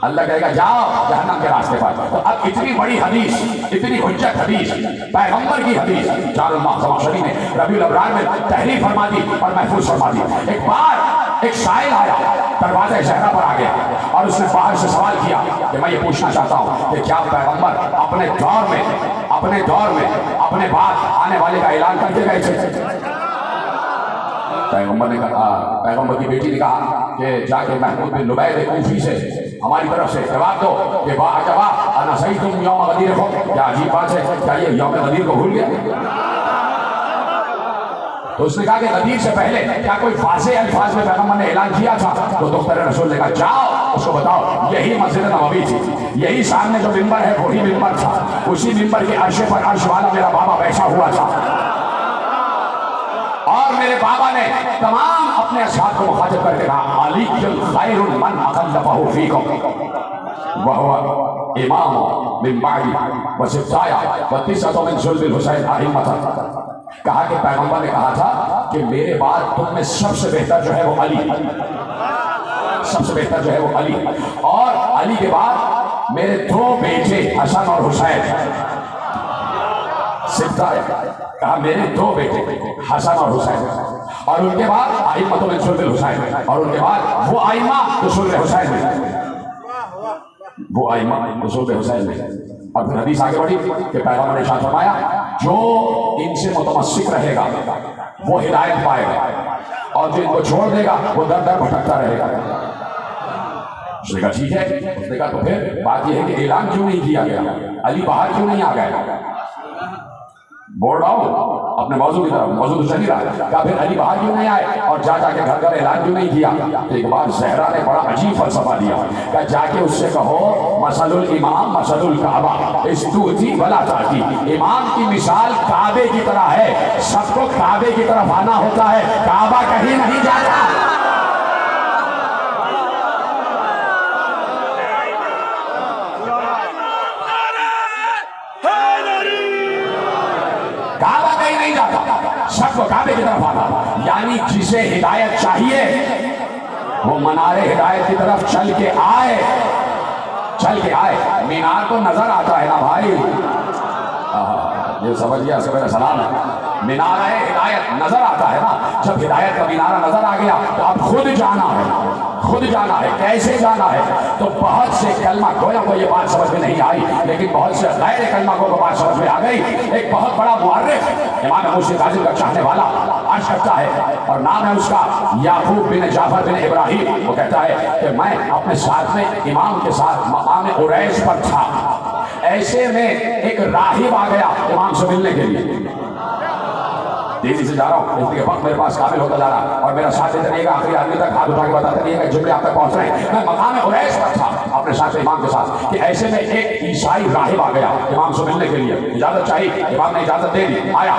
اللہ کہے گا جاؤ جہنم کے راستے پر۔ تو اب اتنی بڑی حدیث، اتنی حجت حدیث، پیغمبر کی حدیث جار المحکمہ شریف نے ربیع الاوّل میں تحریر فرما دی اور محفوظ فرما دی۔ ایک بار ایک سائل آیا، دروازہ زہرا پر آ گیا اور اس نے باہر سے سوال کیا کہ میں یہ پوچھنا چاہتا ہوں کہ کیا پیغمبر اپنے دور میں اپنے بعد آنے والے کا اعلان کر کے گئے تھے؟ پیغمبر نے کہا، پیغمبر کی بیٹی نے کہا کہ جا کے محمود بن لبید کوفی سے ہماری طرف سے جواب دو کہ واعجبا انسیتم یوم غدیرکم، کیا عجیب بات ہے، کیا یہ یوم غدیر کو بھول گیا؟ تو اس نے کہا کہ غدیر سے پہلے کیا کوئی واضح الفاظ میں پیغمبر نے اعلان کیا تھا؟ تو دختر رسول نے کہا جاؤ اس کو بتاؤ یہی مسجد نبوی تھی، یہی سامنے جو ممبر ہے وہی ممبر تھا، اسی ممبر کے عرش پر عرش والا میرا بابا بیٹھا ہوا تھا، اور میرے بابا نے تمام اپنے اصحاب کو مخاطب کر کے کہا علی خیر من اخلفہ فیکم وہو امام من بعدی وسبطایا وتسعۃ من صلب الحسین ائمۃ۔ کہا کہ پیغمبر نے کہا تھا کہ میرے بعد تم میں سب سے بہتر جو ہے وہ علی، سب سے بہتر جو ہے وہ علی، اور علی کے بعد میرے دو بیٹے حسن اور حسین، سبطایا، کہا میرے دو بیٹے حسن اور حسین، اور ان کے بعد ائمۃ من صلب الحسین، اور ان کے بعد وہ ائمہ جو صلب حسین میں، وہ ائمہ جو صلب حسین میں۔ اور پھر حدیث آگے بڑھی کہ پیغمبر نے ارشاد فرمایا جو ان سے متمسک رہے گا وہ ہدایت پائے گا، اور جو ان کو چھوڑ دے گا وہ در در بھٹکتا رہے گا۔ اس نے کہا ٹھیک ہے، اس نے کہا تو پھر بات یہ ہے کہ اعلان کیوں نہیں کیا گیا، علی باہر کیوں نہیں آ گئے؟ بول رہا ہوں اپنے موضوع کی طرف، موضوع تو چل ہی رہا ہے، کہا پھر علی باہر کیوں نہیں آئے اور جا کے گھر گھر اعلان کیوں نہیں کیا؟ تو ایک بار زہرا نے بڑا عجیب فلسفہ دیا، کہ جا کے اس سے کہو مثل الامام مثل الکعبہ استؤتی ولا تأتی، امام کی مثال کعبے کی طرح ہے، سب کو کعبے کی طرف آنا ہوتا ہے، کعبہ کہیں نہیں جاتا۔ کعبہ کہیں نہیں جاتا، سب کو کعبے کی طرف آتا، یعنی جسے ہدایت چاہیے وہ منار ہدایت کی طرف چل کے آئے، چل کے آئے۔ مینار تو نظر آتا ہے نا بھائی، یہ سمجھ گیا، اس کا میرا سلام ہے، مینار ہدایت نظر آتا ہے نا، جب ہدایت کا مینارہ نظر آ گیا تو اب خود جانا ہے، خود جانا ہے، کیسے جانا ہے؟ تو بہت سے کلمہ گویوں کو یہ بات سمجھ میں نہیں آئی، لیکن بہت سے غیر کلمہ کو بات سمجھ میں آ گئی۔ ایک بہت بڑا مورخ امام مرشد کاظم کا چاہنے والا عرض کرتا ہے، اور نام ہے اس کا یعقوب بن جعفر بن ابراہیم، وہ کہتا ہے کہ میں اپنے ساتھ میں امام کے ساتھ مقام عریش پر تھا، ایسے میں ایک راہب آ گیا امام سے ملنے کے لیے، تیزی سے جا رہا ہوں اس لیے وقت میرے پاس کامل ہوتا جا رہا ہے، اور میرا ساتھ دیتے رہیے گا، آخری آدمی تک ہاتھ اٹھا کے بتاتے رہیے گا جملے آپ تک پہنچ رہے ہیں۔ میں مقام عریش پر تھا اپنے ساتھ امام کے ساتھ، کہ ایسے میں ایک عیسائی راہب آ گیا امام سے ملنے کے لیے، اجازت چاہیے، امام نے اجازت دے دی، آیا،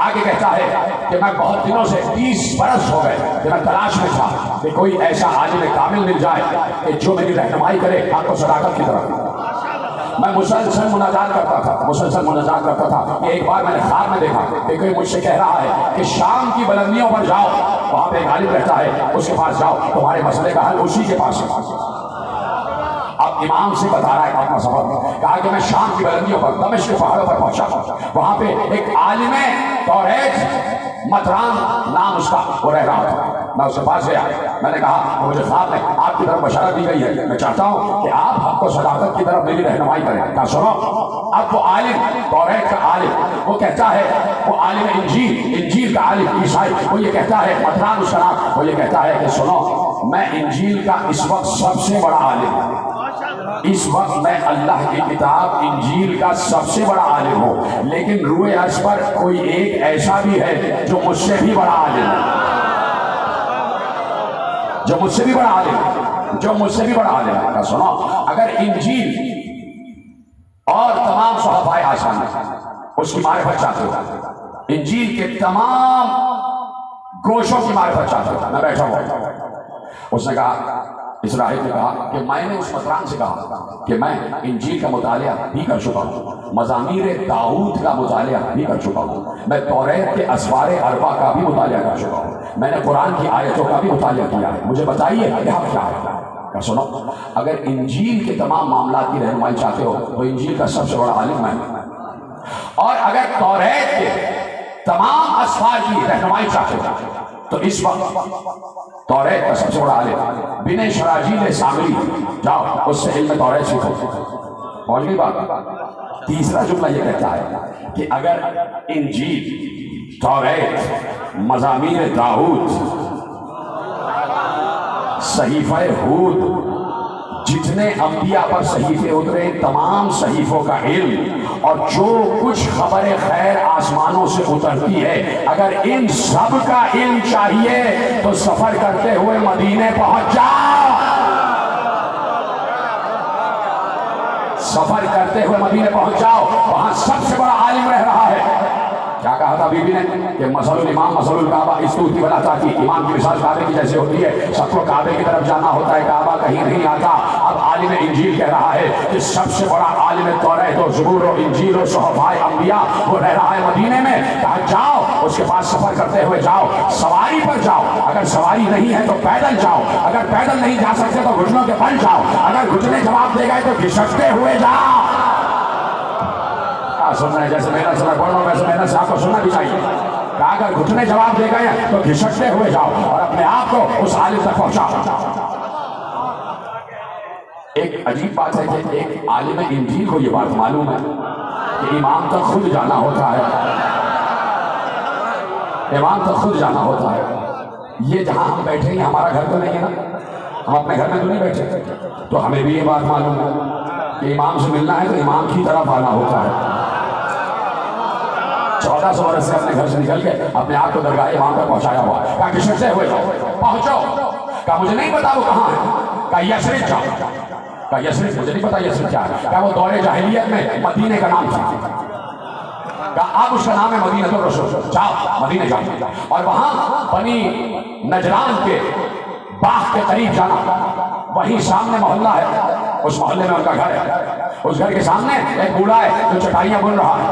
آگے کہتا ہے کہ میں بہت دنوں سے 30 برس ہو گئے کہ میں تلاش میں تھا کہ کوئی ایسا عالم کامل مل جائے کہ جو میری رہنمائی کرے آپ کو صداقت کی طرف۔ میں مسلسل مناجات کرتا تھا کہ ایک بار میں نے خواب میں دیکھا کہ کوئی مجھ سے کہہ رہا ہے کہ شام کی بلندیوں پر جاؤ، وہاں پہ ایک عالم رہتا ہے، اس کے پاس جاؤ، تمہارے مسئلے کا حل اسی کے پاس ہے۔ اب امام سے بتا رہا ہے اپنا سفر، کہا کہ میں شام کی بلندیوں پر دمشق کے پہاڑوں پر پہنچا، وہاں پہ ایک عالم توریت مطران نام اس کا وہ رہ رہا تھا، میں اس کے پاس گیا، میں نے کہا مجھے خواب میں آپ کی طرف بشارت دی گئی ہے، میں چاہتا ہوں کہ آپ حق و صداقت کی طرف میری رہنمائی کریں۔ کہا سنو، اب وہ عالم توریت کا عالم وہ کہتا ہے، وہ عالم انجیل کا عالم عیسائی وہ یہ کہتا ہے، مطران اس کا نام، وہ یہ کہتا ہے کہ سنو میں انجیل کا اس وقت سب سے بڑا عالم ہوں، اس وقت میں اللہ کی کتاب انجیل کا سب سے بڑا عالم ہوں، لیکن روئے عرش پر کوئی ایک ایسا بھی ہے جو مجھ سے بھی بڑا عالم ہے، جو مجھ سے بھی بڑا عالم ہے، جو مجھ سے بھی بڑا عالم ہے. کہا سنو، اگر انجیل اور تمام صحفائے آسان اس کی معرفت چاہتے ہو، انجیل کے تمام گوشوں کی معرفت چاہتے ہو، میں بیٹھا ہوا. اس نے کہا، اسرائیل نے کہا کہ میں نے اس مطران سے کہا کہ میں انجیل کا مطالعہ بھی کر چکا ہوں، مزامیر داؤد کا مطالعہ بھی کر چکا ہوں، میں توریت کے اسوار اربع کا بھی مطالعہ کر چکا ہوں، میں نے قرآن کی آیتوں کا بھی مطالعہ کیا ہے، مجھے بتائیے یہاں کیا ہے. کہ سنو، اگر انجیل کے تمام معاملات کی رہنمائی چاہتے ہو تو انجیل کا سب سے بڑا عالم میں، اور اگر توریت کے تمام اسفار کی رہنمائی چاہتے ہو تو اس وقت توریت کا سب سے بڑا عالم بن شراجیل سامری، جاؤ اس سے علم توریت سیکھو. اور نہیں بات، تیسرا جملہ یہ کہتا ہے کہ اگر انجیل، توریت، مزامیر داؤد، صحیفہ ہود، جتنے انبیاء پر صحیفے اترے تمام صحیفوں کا علم اور جو کچھ خبر خیر آسمانوں سے اترتی ہے، اگر ان سب کا علم چاہیے تو سفر کرتے ہوئے مدینے پہنچ جاؤ. سفر کرتے ہوئے مدینے پہنچ جاؤ، وہاں سب سے بڑا عالم رہ رہا ہے. کیا کہا تھا بی بی نے کہ مثل الامام مثل الکعبہ استوتی ولا تاتی، امام کی مثال کعبے کی جیسے ہوتی ہے، سب کو کعبے کی طرف جانا ہوتا ہے، کعبہ کہیں نہیں آتا. اب عالم انجیل کہہ رہا ہے کہ سب سے بڑا عالم توریت و زبور و انجیل و صحفائے انبیاء وہ رہ رہا ہے مدینے میں. کہا جاؤ اس کے پاس سفر کرتے ہوئے جاؤ، سواری پر جاؤ، اگر سواری نہیں ہے تو پیدل جاؤ، اگر پیدل نہیں جا سکتے تو گھٹنوں کے بل جاؤ، اگر گھٹنے جواب دے گئے تو گھسٹتے ہوئے جاؤ. سن رہے ہیں جیسے میرا سر پڑھ رہا ہوں ویسے میرا سے آپ کو سننا بھی چاہیے. کہا اگر گھٹنے جواب دے گئے تو گھسٹتے ہوئے جاؤ اور اپنے آپ کو اس عالم تک پہنچاؤ. ایک عجیب بات ہے کہ ایک عالم انجیل کو یہ بات معلوم ہے کہ امام تک خود جانا ہوتا ہے، امام تک خود جانا ہوتا ہے. یہ جہاں ہم بیٹھے ہیں ہمارا گھر تو نہیں ہے نا، ہم اپنے گھر میں تو نہیں بیٹھے، تو ہمیں بھی یہ بات معلوم ہے کہ امام سے ملنا ہے تو امام کی طرف آنا ہوتا ہے. 1400 برس سے اپنے گھر سے نکل کے اپنے آپ کو درگاہ امام پر پہنچایا ہوا. کہا گھسٹتے ہوئے جاؤ، پہنچو. کہا مجھے نہیں پتا وہ کہاں ہے. کہا یثرب جاؤ. کہا یثرب مجھے نہیں پتا یثرب کیا ہے. کہا وہ دور جاہلیت میں مدینے کا نام تھا. کہا اب اس کا نام ہے مدینہ الرسول. جاؤ مدینے جاؤ اور وہاں بنی نجران کے باغ کے قریب جانا، وہیں سامنے محلہ ہے، اس محلے میں ان کا گھر ہے. اس گھر کے سامنے ایک بوڑھا ہے جو چٹائیاں بن رہا ہے.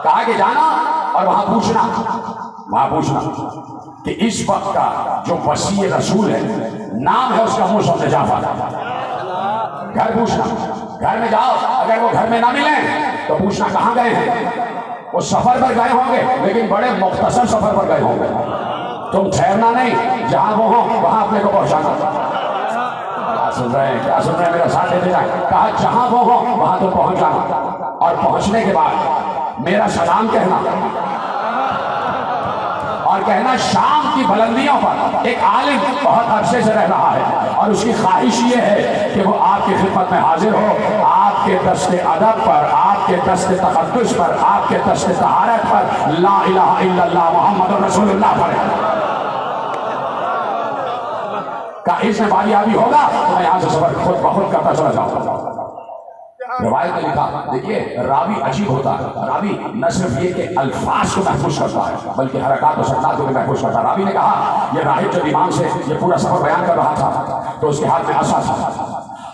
کہا کہ جانا اور وہاں پوچھنا کہ اس وقت کا جو وسیع رسول ہے نام ہے اس کا موسیٰ بن جعفر. گھر پوچھنا، گھر میں جاؤ، اگر وہ گھر میں نہ ملیں تو پوچھنا کہاں گئے ہیں. وہ سفر پر گئے ہوں گے لیکن بڑے مختصر سفر پر گئے ہوں گے. تم ٹھہرنا نہیں، جہاں وہ ہوں وہاں اپنے کو پہنچانا. کیا سن رہے ہیں میرا ساتھ دیتے جائیں. کہا جہاں وہ ہوں وہاں تم پہنچ جانا اور پہنچنے کے بعد میرا سلام کہنا اور کہنا شام کی بلندیوں پر ایک عالم بہت عرصے سے رہ رہا ہے اور اس کی خواہش یہ ہے کہ وہ آپ کی خدمت میں حاضر ہو، آپ کے دست ادب پر، آپ کے دست تقدس پر، آپ کے دست طہارت پر لا الہ الا اللہ محمد رسول اللہ پڑھے. کا اس میں باریابی ہوگا تو میں یہاں سے سفر خود بخود کرتا چلا جاؤں. روایت میں لکھا، دیکھیے راوی عجیب ہوتا ہے. راوی نہ صرف یہ کہ الفاظ کو محفوظ کرتا ہے بلکہ حرکات و سکنات کو بھی محفوظ کرتا ہے. راوی نے کہا یہ راہب جب امام سے یہ پورا سفر بیان کر رہا تھا تو اس کے ہاتھ میں عصا تھا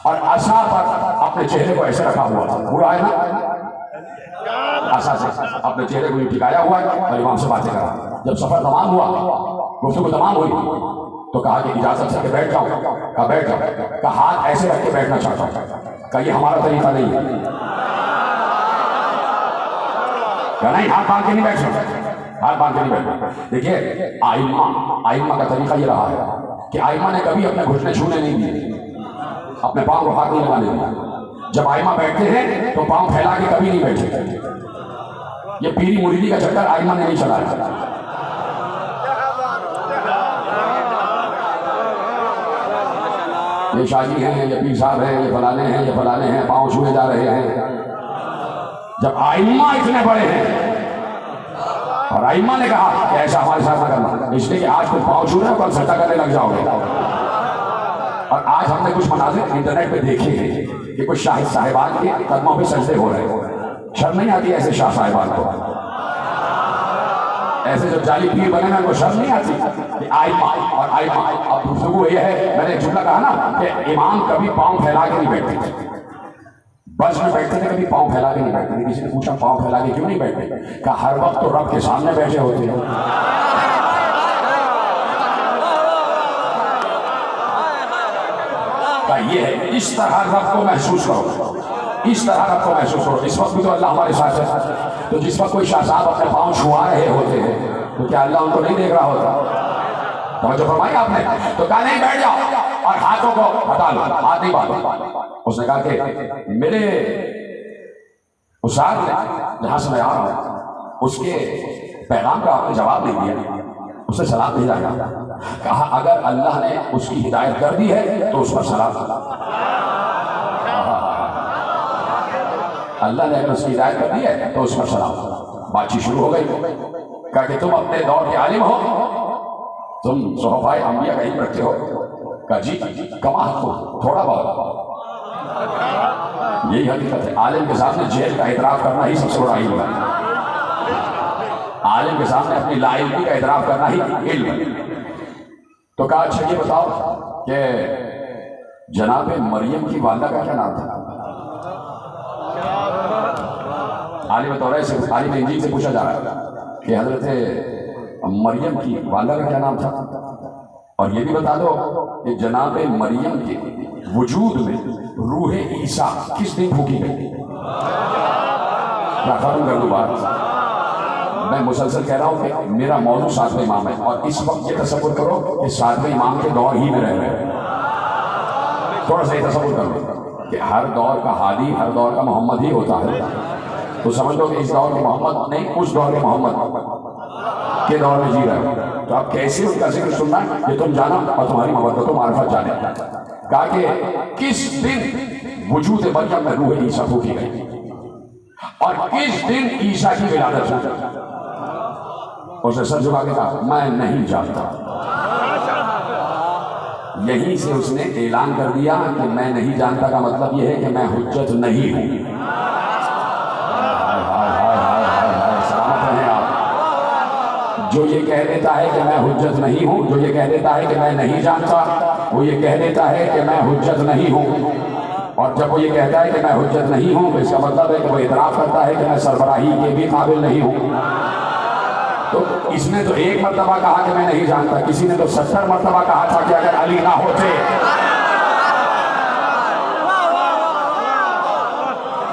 اور عصا پر اپنے چہرے کو ایسے رکھا ہوا تھا. پورا ہے نا، عصا سے اپنے چہرے کو ٹھکایا ہوا ہے اور امام سے باتیں کر رہا. جب سفر تمام ہوا، گفتگو تمام ہوئی تو کہا کہ اجازت سے کہ بیٹھ جاؤ. کہا بیٹھ جاؤ. کہا ہاتھ ایسے رکھ کے بیٹھنا چاہتا ہوں. کہا یہ ہمارا طریقہ نہیں ہے. کہا نہیں، ہاتھ باندھ کے نہیں بیٹھ سکتے، ہاتھ باندھ کے نہیں بیٹھنا. دیکھیے آئمہ کا طریقہ یہ رہا ہے کہ آئمہ نے کبھی اپنے گھٹنے چھونے نہیں دیے، اپنے پاؤں کو ہاتھ نہیں لگانے دیے. جب آئمہ بیٹھتے ہیں تو پاؤں پھیلا کے کبھی نہیں بیٹھے. یہ پیری مریدی کا چکر آئمہ نے نہیں چلایا. یہ شاہی ہیں، یہ پیر صاحب ہیں، یہ فلانے ہیں، یہ فلانے ہیں، پاؤں چھوئے جا رہے ہیں. جب آئمہ اتنے بڑے ہیں اور اور ائمہ نے کہا کہ ایسا ہمارے ساتھ نہ کرنا، اس لیے کہ آج تم پاؤں چھو رہے ہو کل سجدہ کرنے لگ جاؤ گے۔ اور آج ہم نے کچھ مناظر انٹرنیٹ پہ دیکھے ہیں کہ کچھ شاہ صاحبان کے قدموں پہ سجدے ہو رہے ہیں۔ شرم نہیں آتی ایسے شاہ صاحبان کو؟ ایسے جو جعلی پیر بنے نا کو شرم نہیں آتی کہ ائمہ اور ائمہ۔ اب گفتگو یہ ہے، میں نے جملہ کہا نا کہ امام کبھی پاؤں پھیلا کے نہیں بیٹھتے تھے، بس میں بیٹھتے تھے کبھی پاؤں پھیلا کے نہیں بیٹھتے تھے۔ کسی نے پوچھا پاؤں پھیلا کے کیوں نہیں بیٹھتے؟ کہا ہر وقت تو رب کے سامنے بیٹھے ہوتے ہیں۔ کہا یہ ہے، اس طرح رب کو محسوس کرو، اس طرح رب کو محسوس کرو۔ اس وقت بھی تو اللہ ہمارے ساتھ ہے، تو جس وقت کوئی شاہ صاحب اپنے پاؤں چھوا رہے ہوتے ہیں تو کیا اللہ ان کو نہیں دیکھ رہا ہوتا؟ توجہ فرمائی آپ نے؟ تو کہا نہیں بیٹھ جاؤ اور ہاتھوں کو ہٹا لو، ہاتھ نہیں باندھو۔ اس نے کہا کہ میرے استاد نے جہاں سے میں آ رہا ہوں اس کے پیغام کا آپ نے جواب نہیں دیا، اسے سلام بھیجا گیا۔ کہا اگر اللہ نے اس کی ہدایت کر دی ہے تو اس پر سلام۔ اللہ نے اگر اس کی ہدایت کر دی ہے تو اس پر سلام۔ بات چیت شروع ہو گئی۔ کہا کہ تم اپنے دور کے عالم ہو، تم صحابہ انبیاء کا علم رکھتے ہو؟ کہا جی کما حق ہو، تھوڑا بہت۔ یہی حقیقت ہے، عالم کے سامنے جہل کا اعتراف کرنا ہی سب سے بڑا علم ہے۔ عالم کے سامنے اپنی لا علمی کا اعتراف کرنا ہی علم ہے۔ تو کہا اچھا یہ بتاؤ کہ جناب مریم کی والدہ کا کیا نام تھا؟ عالم توریت سے، عالم انجیل سے پوچھا جا رہا ہے کہ حضرت مریم کی والدہ کا کیا نام تھا؟ اور یہ بھی بتا دو کہ جناب مریم کے وجود میں روح عیسیٰ کس دن پھونکی گئی؟ میں ختم کر دوں بات۔ میں مسلسل کہہ رہا ہوں کہ میرا موضوع ساتویں امام ہے، اور اس وقت یہ تصور کرو کہ ساتویں امام کے دور ہی میں رہ رہے ہیں۔ تھوڑا سا یہ تصور کرو کہ ہر دور کا ہادی ہر دور کا محمد ہی ہوتا ہے، تو سمجھ لو کہ اس دور کے محمد نہیں، اس دور کے محمد کے دور میں جی رہے ہو، تو آپ کیسے ان کا ذکر سننا یہ تم جانا اور تمہاری محبت و معرفت جانے۔ کہا کہ کس دن وجود مریم میں روح عیسیٰ پھونکی گئی اور کس دن عیسیٰ کی ولادت ہوئی؟ اس نے سر جھکا کے کہا میں نہیں جانتا۔ یہیں سے اس نے اعلان کر دیا کہ میں نہیں جانتا کا مطلب یہ ہے کہ میں حجت نہیں ہوں۔ جو یہ کہہ دیتا ہے کہ میں حجت نہیں ہوں، جو یہ کہہ دیتا ہے کہ میں نہیں جانتا، وہ یہ کہہ دیتا ہے کہ میں حجت نہیں ہوں۔ اور جب وہ یہ کہتا ہے کہ میں حجت نہیں ہوں تو اس کا مطلب ہے کہ وہ اعتراف کرتا ہے کہ میں سربراہی کے بھی قابل نہیں ہوں۔ تو اس نے تو ایک مرتبہ کہا کہ میں نہیں جانتا، کسی نے تو 70 مرتبہ کہا تھا کہ اگر علی نہ ہوتے۔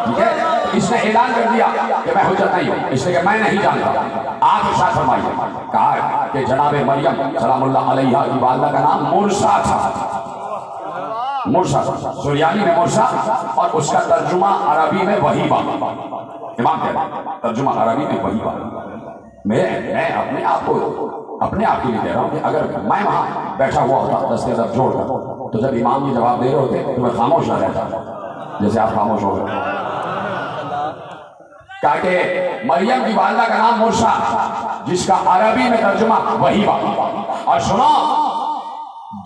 ٹھیک ہے، اس نے اعلان کر دیا کہ میں حجت نہیں ہوں، اس لیے کہ میں نہیں جانتا۔ آپ ارشاد فرمائیے، کہا کہ جناب مریم سلام اللہ علیہا کی والدہ کا نام مرسا تھا۔ مرسا سریانی میں مرسا، اور اس کا ترجمہ عربی میں وہیبہ۔ امام کہتے ہیں ترجمہ عربی میں وہیبہ۔ میں اپنے آپ کے لیے کہہ رہا ہوں کہ اگر میں وہاں بیٹھا ہوا ہوتا دستے ادب جوڑ کر، تو جب امام یہ جواب دے رہے ہوتے تو میں خاموش نہ رہتا جیسے آپ خاموش ہو گئے۔ کہا کہ مریم کی والدہ کا نام مرسا، جس کا عربی میں ترجمہ وہیبہ۔ اور سنو،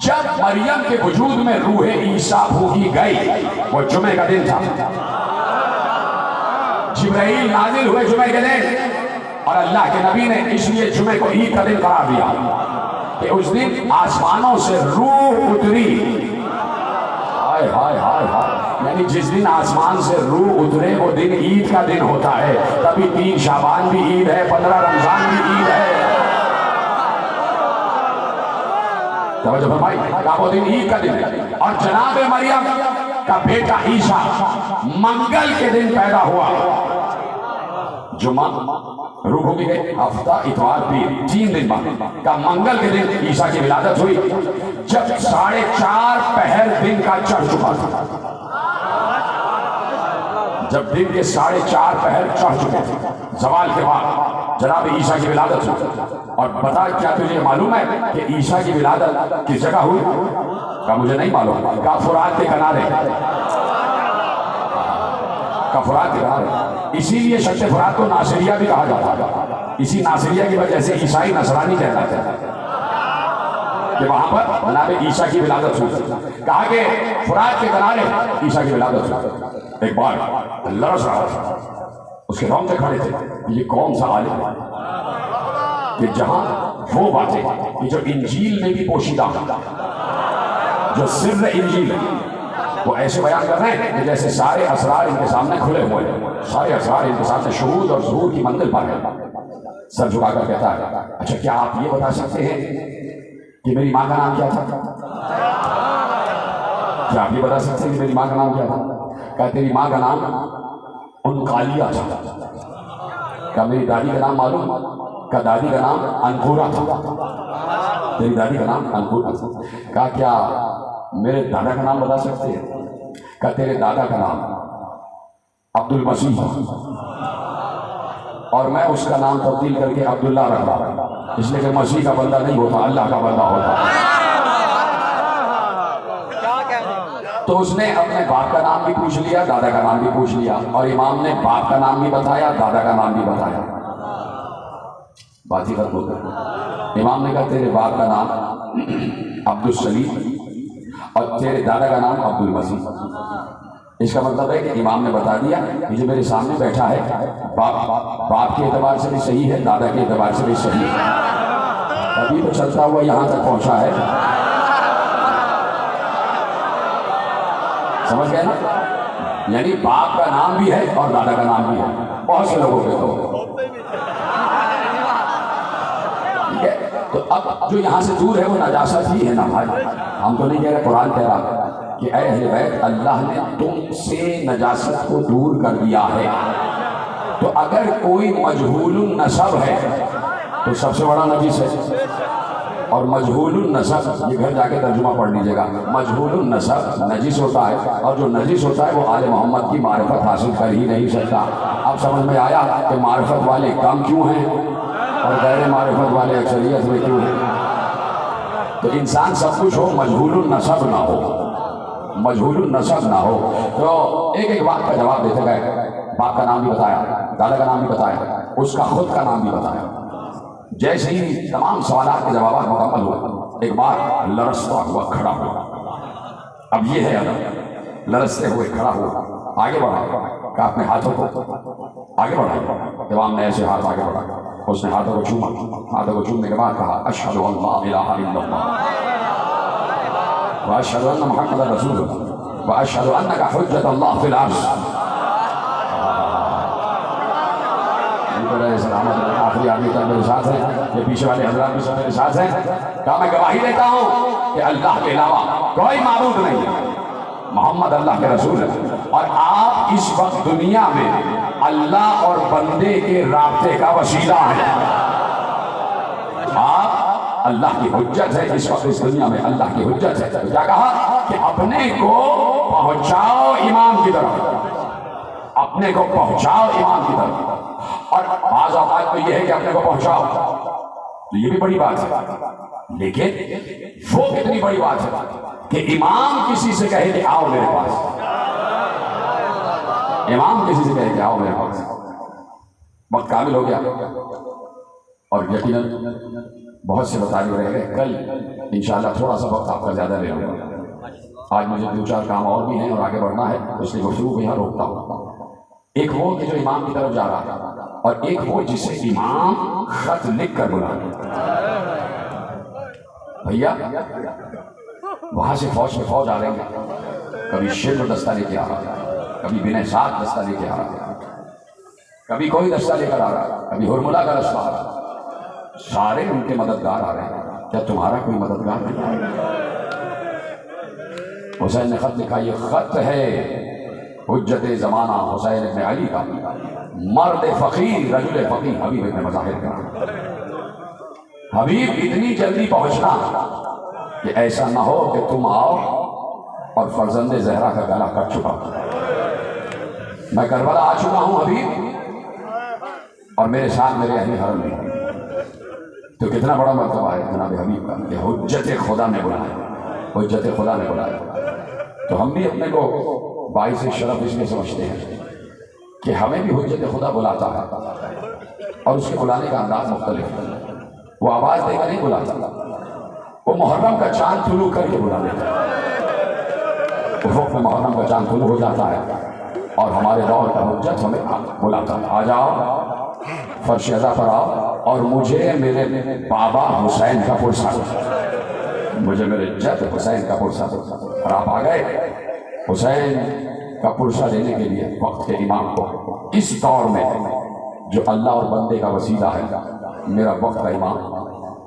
جب مریم کے وجود میں روح عیسیٰ پھونکی گئی وہ جمعے کا دن تھا۔ جبرائیل نازل ہوئے جمعے کے دن، اور اللہ کے نبی نے اس لیے جمعے کو عید کا دن قرار دیا کہ اس دن آسمانوں سے روح اتری۔ ہائے ہائے ہائے ہائے، یعنی جس دن آسمان سے روح اترے وہ دن عید کا دن ہوتا ہے۔ تبھی 3 شعبان بھی عید ہے، 15 رمضان بھی عید ہے۔ توجہ فرمائی، کہا وہ دن عید کا دن ہے۔ اور جناب مریم کا بیٹا عیسیٰ منگل کے دن پیدا ہوا۔ جمعہ روح ہو گئی، ہفتہ اتوار پیر، 3 دن بعد کا منگل کے دن عیسیٰ کی ولادت ہوئی، جب 4:30 پہر دن کا چڑھ چکا تھا۔ جب دن کے 4:30 پہر چڑھ چکے تھے، زوال کے بعد جناب عیسیٰ کی ولادت ہوئی۔ اور بتا کیا تجھے معلوم ہے کہ عیسیٰ کی ولادت کس جگہ ہوئی؟ کہا مجھے نہیں معلوم۔ کہا فرات کے کنارے، کہا فرات کے کنارے، اسی لیے شط فرات کو ناصریہ بھی کہا جاتا ہے۔ اسی ناصریہ کی وجہ سے عیسائی نصرانی کہلاتے ہیں کہ وہاں پر جناب عیسیٰ کی ولادت ہوئی. کہا کہ فرات کے کنارے عیسیٰ کی ولادت ہوئی. ایک بار اللہ رسول اس کے رونگٹے کھڑے تھے کہ یہ کون سا عالم ہے کہ جہاں وہ باتیں کہ جو انجیل میں بھی پوشیدہ جو سر انجیل ہے وہ ایسے بیان کر رہے ہیں کہ جیسے سارے اسرار ان کے سامنے کھلے ہوئے ہیں, سارے اسرار ان کے سامنے شہود اور ظہور کی منزل پر ہے. سر جھکا کر کہتا ہے اچھا کیا آپ یہ بتا سکتے ہیں کہ میری ماں کا نام کیا تھا؟ کیا آپ یہ بتا سکتے ہیں کہ میری ماں کا نام کیا تھا؟ کہا تیری ماں کا نام انقالیہ تھا. کہا میری دادی کا نام معلوم؟ کہا دادی کا نام انکورا تھا. تیری دادی کا نام انکورا تھا. کہا کیا میرے دادا کا نام بتا سکتے ہیں؟ کہا تیرے دادا کا نام عبد المسیح تھا اور میں اس کا نام تبدیل کر کے عبداللہ رکھا, اس لیے کہ مسیح کا بندہ نہیں ہوتا, اللہ کا بندہ ہوتا. تو اس نے اپنے باپ کا نام بھی پوچھ لیا, دادا کا نام بھی پوچھ لیا, اور امام نے باپ کا نام بھی بتایا, دادا کا نام بھی بتایا. بات ہی ختم ہو گئی. امام نے کہا تیرے باپ کا نام عبد السلیم اور تیرے دادا کا نام عبد المسیح. اس کا مطلب ہے کہ امام نے بتا دیا کہ جو میرے سامنے بیٹھا ہے باپ کے اعتبار سے بھی صحیح ہے, دادا کے اعتبار سے بھی صحیح ہے. ابھی تو چلتا ہوا یہاں تک پہنچا ہے. سمجھ گئے نا؟ یعنی باپ کا نام بھی ہے اور دادا کا نام بھی ہے بہت سے لوگوں کے. تو اب جو یہاں سے دور ہے وہ نجاست ہی ہے نا بھائی. ہم تو نہیں کہہ رہے, قرآن کہہ رہا کہ اے اہل بیت اللہ نے تم سے نجاست کو دور کر دیا ہے. تو اگر کوئی مجہول النسب ہے تو سب سے بڑا نجس ہے. اور مجہول النسب یہ گھر جا کے ترجمہ پڑھ لیجیے گا. مجہول النسب نجس ہوتا ہے, اور جو نجس ہوتا ہے وہ آل محمد کی معرفت حاصل کر ہی نہیں سکتا. اب سمجھ میں آیا کہ معرفت والے کم کیوں ہیں اور غیر معرفت والے اکثریت میں کیوں ہیں. تو انسان سب کچھ ہو, مجہول النسب نہ ہو, مجہول النسب نہ ہو. تو ایک ایک بات کا جواب دیتے گئے. باپ کا نام بھی بتایا, دادا کا نام بھی بتایا, اس کا خود کا نام بھی بتایا. جیسے ہی تمام سوالات کے جوابات مکمل ہوئے, ایک بار لرزتا ہوا کھڑا ہوا. اب یہ ہے ادب, لرزتے ہوئے کھڑا ہوا, آگے بڑھا, کہ اپنے ہاتھوں کو آگے بڑھا. امام نے ایسے ہاتھ آگے بڑھا, اس نے ہاتھوں کو چوما. ہاتھوں کو چومنے کے بعد کہا اشہد ان لا الہ الا اللہ واشہد ان محمد رسول اللہ واشہد انک حجۃ اللہ فی الارض. سلامت آخری آدمی تک میرے ساتھ ہیں, یہ پیچھے والے حضرات بھی سب میرے ساتھ ہیں. کہا میں گواہی دیتا ہوں کہ اللہ کے علاوہ کوئی معبود نہیں ہے, محمد اللہ کے رسول ہے. اور آپ اس وقت دنیا میں اللہ اور بندے کے رابطے کا وسیلہ ہے. آپ اللہ کی حجت ہے اس وقت اس دنیا میں, اللہ کی حجت ہے. کیا کہا کہ اپنے کو پہنچاؤ امام کی طرف, اپنے کو پہنچاؤ امام کی طرف. اور بعض اوقات تو یہ ہے کہ اپنے کو پہنچاؤ, تو یہ بھی بڑی بات ہے. لیکن وہ کتنی بڑی بات ہے کہ امام کسی سے کہے کہ آؤ میرے پاس, امام کسی سے کہے کہ آؤ میرے پاس. وقت کامل ہو گیا اور یقیناً بہت سے بتانے رہ گئے. کل انشاءاللہ تھوڑا سا وقت آپ کا زیادہ لے لوں گا. آج مجھے 2-4 کام اور بھی ہیں اور آگے بڑھنا ہے, اس لیے گفتگو کو یہاں روکتا ہوں. ایک وہ کہ جو امام کی طرف جا رہا تھا, اور ایک وہ جسے امام خط لکھ کر بلا رہا. بھیا وہاں سے فوج میں فوج آ رہے ہیں, کبھی شیر دستہ لے کے آ رہا, کبھی بن سعد دستہ لے کے آ رہا, کبھی کوئی دستہ لے کر آ رہا, کبھی ہرملہ کا دستہ آ رہا. سارے ان کے مددگار آ رہے ہیں. کیا تمہارا کوئی مددگار نہیں آ رہا؟ حسین نے خط لکھا, یہ خط ہے حجت زمانہ حسین ابن علی کا, مرد فقیر رجل فقیر حبیب ابن مظاہر کا. حبیب اتنی جلدی پہنچنا کہ ایسا نہ ہو کہ تم آؤ اور فرزند زہرا کا گلا کٹ چکا. میں کربلا آ چکا ہوں حبیب, اور میرے ساتھ میرے اہل حرم میں. تو کتنا بڑا مرتبہ ہے جناب حبیب کا کہ حجت خدا نے بلایا, حجت خدا نے بلایا. تو ہم بھی اپنے کو باعث شرف اس لیے سمجھتے ہیں کہ ہمیں بھی حجت خدا بلاتا ہے اور اس کے بلانے کا انداز مختلف ہے. وہ آواز دے کر نہیں بلاتا, وہ محرم کا چاند طلوع کر کے بلا دیتا ہے. اس وقت محرم کا چاند طلوع ہو جاتا ہے اور ہمارے دور کا حجت ہمیں بلاتا ہے, آ جاؤ فرش ادا پر آؤ اور مجھے میرے بابا حسین کا پرسہ, مجھے میرے جد حسین کا پرسہ. اور آپ آ گئے حسین کا پرسہ دینے کے لیے وقت کے امام کو. اس دور میں جو اللہ اور بندے کا وسیلہ ہے, میرا وقت کا امام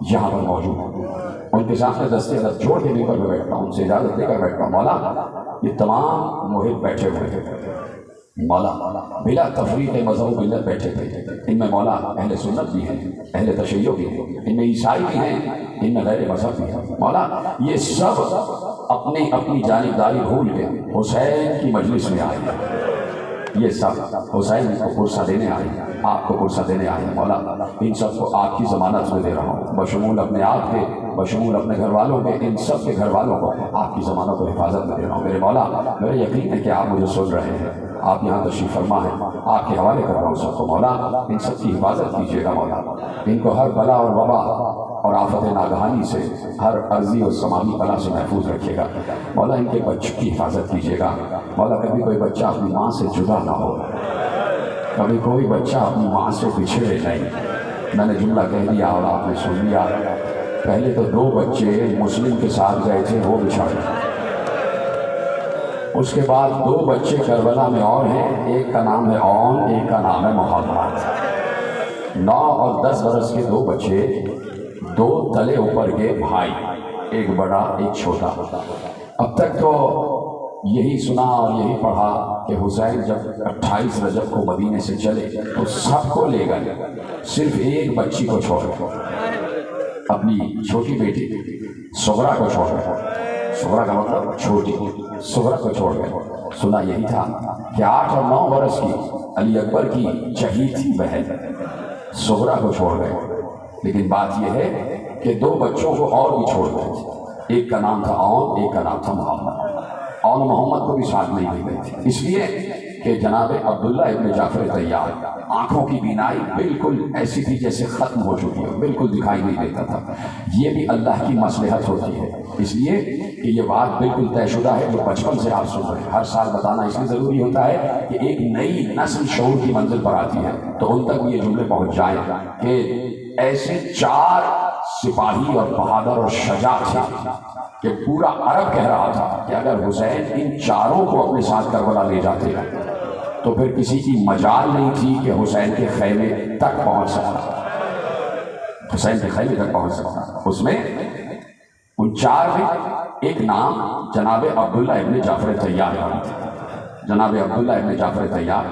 یہاں پر موجود ہے. ان کے سامنے دستے دست جوڑ کے نیپر میں بیٹھتا ہوں, ان سے اجازت لے کر بیٹھتا ہوں. مولا یہ تمام محب بیٹھے ہوئے تھے, مولا بلا تفریق مذہب ملت بیٹھے تھے. ان میں مولا اہل سنت بھی ہیں, اہل تشیع بھی ہیں, ان میں عیسائی بھی ہیں, ان میں غیر مذہب بھی ہیں. مولا یہ سب اپنی اپنی جانبداری بھول کے حسین کی مجلس میں آئے ہیں. یہ سب حسین کو پرسہ دینے آئے ہیں, آپ کو پرسہ دینے آئے ہیں. مولا ان سب کو آپ کی ضمانت میں دے رہا ہوں, بشمول اپنے آپ کے, بشمول اپنے گھر والوں کے, ان سب کے گھر والوں کو آپ کی ضمانت و حفاظت میں دے رہا ہوں. میرے مولا میرے یقین ہے کہ آپ مجھے سن رہے ہیں, آپ یہاں تشریف فرما ہے, آپ کے حوالے کر رہا ہوں سب کو. مولا ان سب کی حفاظت کیجیے گا. مولا ان کو ہر بلا اور وبا اور آفت ناگہانی سے, ہر عرضی اور سماوی بلا سے محفوظ رکھیے گا. مولا ان کے بچوں کی حفاظت کیجیے گا. مولا کبھی کوئی بچہ اپنی ماں سے جدا نہ ہو, کبھی کوئی بچہ اپنی ماں سے بچھڑے نہیں. میں نے جملہ کہہ دیا اور آپ نے سن لیا. پہلے تو 2 بچے مسلم کے ساتھ گئے تھے, وہ بچھڑ گئے. اس کے بعد 2 بچے کربلا میں اور ہیں, ایک کا نام ہے اون, ایک کا نام ہے محمد. 9 اور 10 برس کے 2 بچے, 2 تلے اوپر کے بھائی, ایک بڑا ایک چھوٹا. اب تک تو یہی سنا اور یہی پڑھا کہ حسین جب 28 رجب کو مدینے سے چلے تو سب کو لے گئے, صرف ایک بچی کو چھوڑ گئے, اپنی چھوٹی بیٹی صغرا کو چھوڑ گئے. صغرا کا مطلب چھوٹی, صغرا کو چھوڑ گئے. سنا یہی تھا کہ 8 اور 9 برس کی علی اکبر کی چہیتی بہن صغرا کو چھوڑ گئے. لیکن بات یہ ہے کہ 2 بچوں کو اور بھی چھوڑ گئے. ایک کا نام تھا اون, ایک کا نام تھا محمد. اون محمد کو بھی ساتھ نہیں لے گئے تھے, اس لیے کہ جناب عبداللہ ابن جعفر طیار آنکھوں کی بینائی بالکل ایسی تھی جیسے ختم ہو چکی ہے, بالکل دکھائی نہیں دیتا تھا. یہ بھی اللہ کی مصلحت ہوتی ہے, اس لیے کہ یہ بات بالکل طے شدہ ہے جو بچپن سے آپ سن رہے ہیں. ہر سال بتانا اس لیے ضروری ہوتا ہے کہ ایک نئی نسل شعور کی منزل پر آتی ہے تو ان تک یہ جملے پہنچ جائیں کہ ایسے 4 سپاہی اور بہادر اور شجاع تھے کہ پورا عرب کہہ رہا تھا کہ اگر حسین ان 4 کو اپنے ساتھ کربلا لے جاتے تو پھر کسی کی مجال نہیں تھی کہ حسین کے خیمے تک پہنچ سکتا, حسین کے خیمے تک پہنچ سکتا. اس میں ان 4 میں ایک نام جناب عبداللہ ابن جعفر طیار کا تھا. جناب عبداللہ ابن جعفر طیار,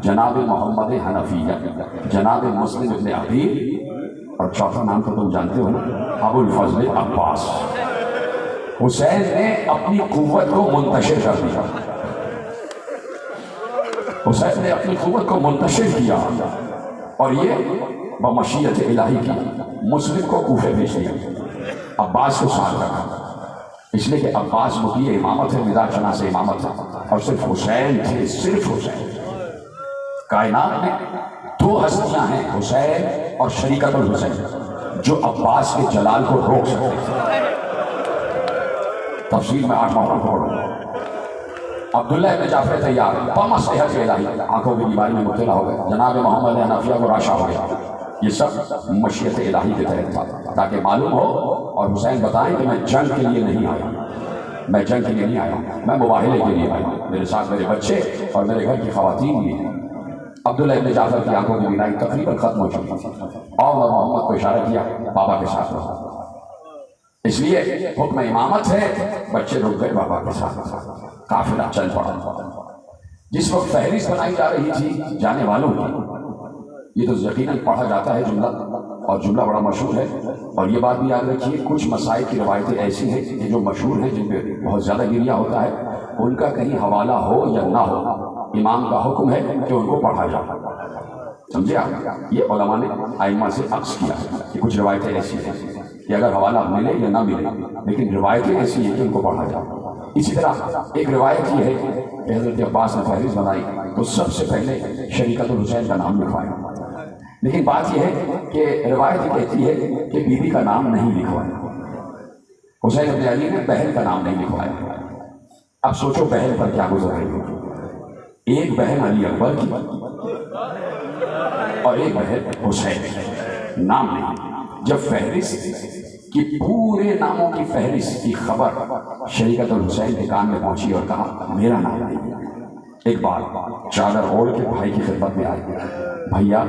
جناب محمد حنفیہ, جناب مسلم ابن عقیل, اور چوتھا نام تو تم جانتے ہو نا, ابو الفضل عباس. حسین نے اپنی قوت کو منتشر کر دیا, حسین نے اپنی قوت کو منتشر کیا اور یہ بمشیت الہی کی مسلم کو کوفے بھیج دیا, عباس کو ساتھ رکھا. اس لیے کہ عباس مطیع امامت ہے, ندا چنا سے امامت ہے, اور صرف حسین تھے, صرف حسین. کائنات میں 2 ہستیاں ہیں, حسین اور شریکت الحسین, جو عباس کے جلال کو روک سکتے ہیں. تفصیل میں 8 محرم کو پڑھوں. عبداللہ ابن جعفر طیار بمصلحت الہی آنکھوں کی بیماری میں مبتلا ہو گئے. جناب محمد حنفیہ کو راشا ہو گیا. یہ سب مشیت الہی کے تحت تھا تاکہ معلوم ہو اور حسین بتائیں کہ میں جنگ کے لیے نہیں آیا, میں جنگ کے لیے نہیں آیا, میں مباہلے کے لیے آیا. میرے ساتھ میرے بچے اور میرے گھر کی خواتین بھی ہیں. عبداللہ ابن جعفر کی آنکھوں کی بینائی تقریباً ختم ہو چکی اور محمد کو اشارہ کیا بابا کے ساتھ رہا. اس لیے حکم امامت ہے, بچے رک گئے بابا کے ساتھ, قافلہ چل پڑا. جس وقت فہرست بنائی جا رہی تھی جانے والوں کی, یہ تو یقیناً پڑھا جاتا ہے جملہ, اور جملہ بڑا مشہور ہے. اور یہ بات بھی یاد رکھیے, کچھ مسائل کی روایتیں ایسی ہیں کہ جو مشہور ہیں, جن پہ بہت زیادہ گریہ ہوتا ہے, ان کا کہیں حوالہ ہو یا نہ ہو, امام کا حکم ہے کہ ان کو پڑھا جائے. سمجھے آپ, یہ علماء نے ائمہ سے عکس کیا کہ کچھ روایتیں ایسی ہیں کہ اگر حوالہ ملے یا نہ ملے, لیکن روایتیں ایسی ہیں کہ ان کو پڑھا جائے. اسی طرح ایک روایت یہ ہے کہ حضرت عباس نے فہرست بنائی تو سب سے پہلے شریکت الحسین کا نام لکھوایا، لیکن بات یہ ہے کہ روایت یہ کہتی ہے کہ بیوی کا نام نہیں لکھوایا، حسین ابن علی نے بہن کا نام نہیں لکھوایا۔ اب سوچو بہن پر کیا گزر رہی ہو، ایک بہن علی اکبر کی اور ایک بہن حسین، نام نہیں۔ جب فہرست کی پورے ناموں کی فہرست کی خبر شریکت الحسین کے کان میں پہنچی اور کہا میرا نام نہیں، ایک بار چادر اوڑھ کے بھائی کی خدمت میں آئی، بھیا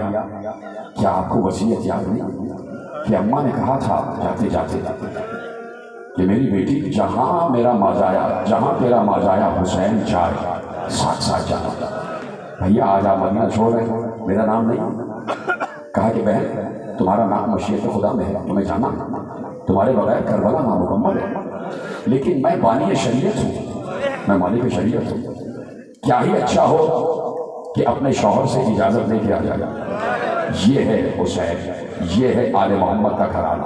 کیا آپ کو وصیت یاد نہیں کہ اماں نے کہا تھا جاتے جاتے کہ میری بیٹی جہاں میرا ماجایا، جہاں تیرا ماجایا حسین جائے ساتھ ساتھ جانا۔ بھیا آج آپ مدینہ چھوڑ رہے ہیں، میرا نام نہیں۔ کہا کہ بہن تمہارا نام مشیت خدا میں ہے، تمہیں جانا، تمہارے بغیر کربلا نامکمل ہے، لیکن میں بانی شریعت ہوں، میں مالک شریعت ہوں، کیا ہی اچھا ہو کہ اپنے شوہر سے اجازت لے کے آ جائے۔ یہ ہے حسین، یہ ہے آل محمد کا گھرانہ،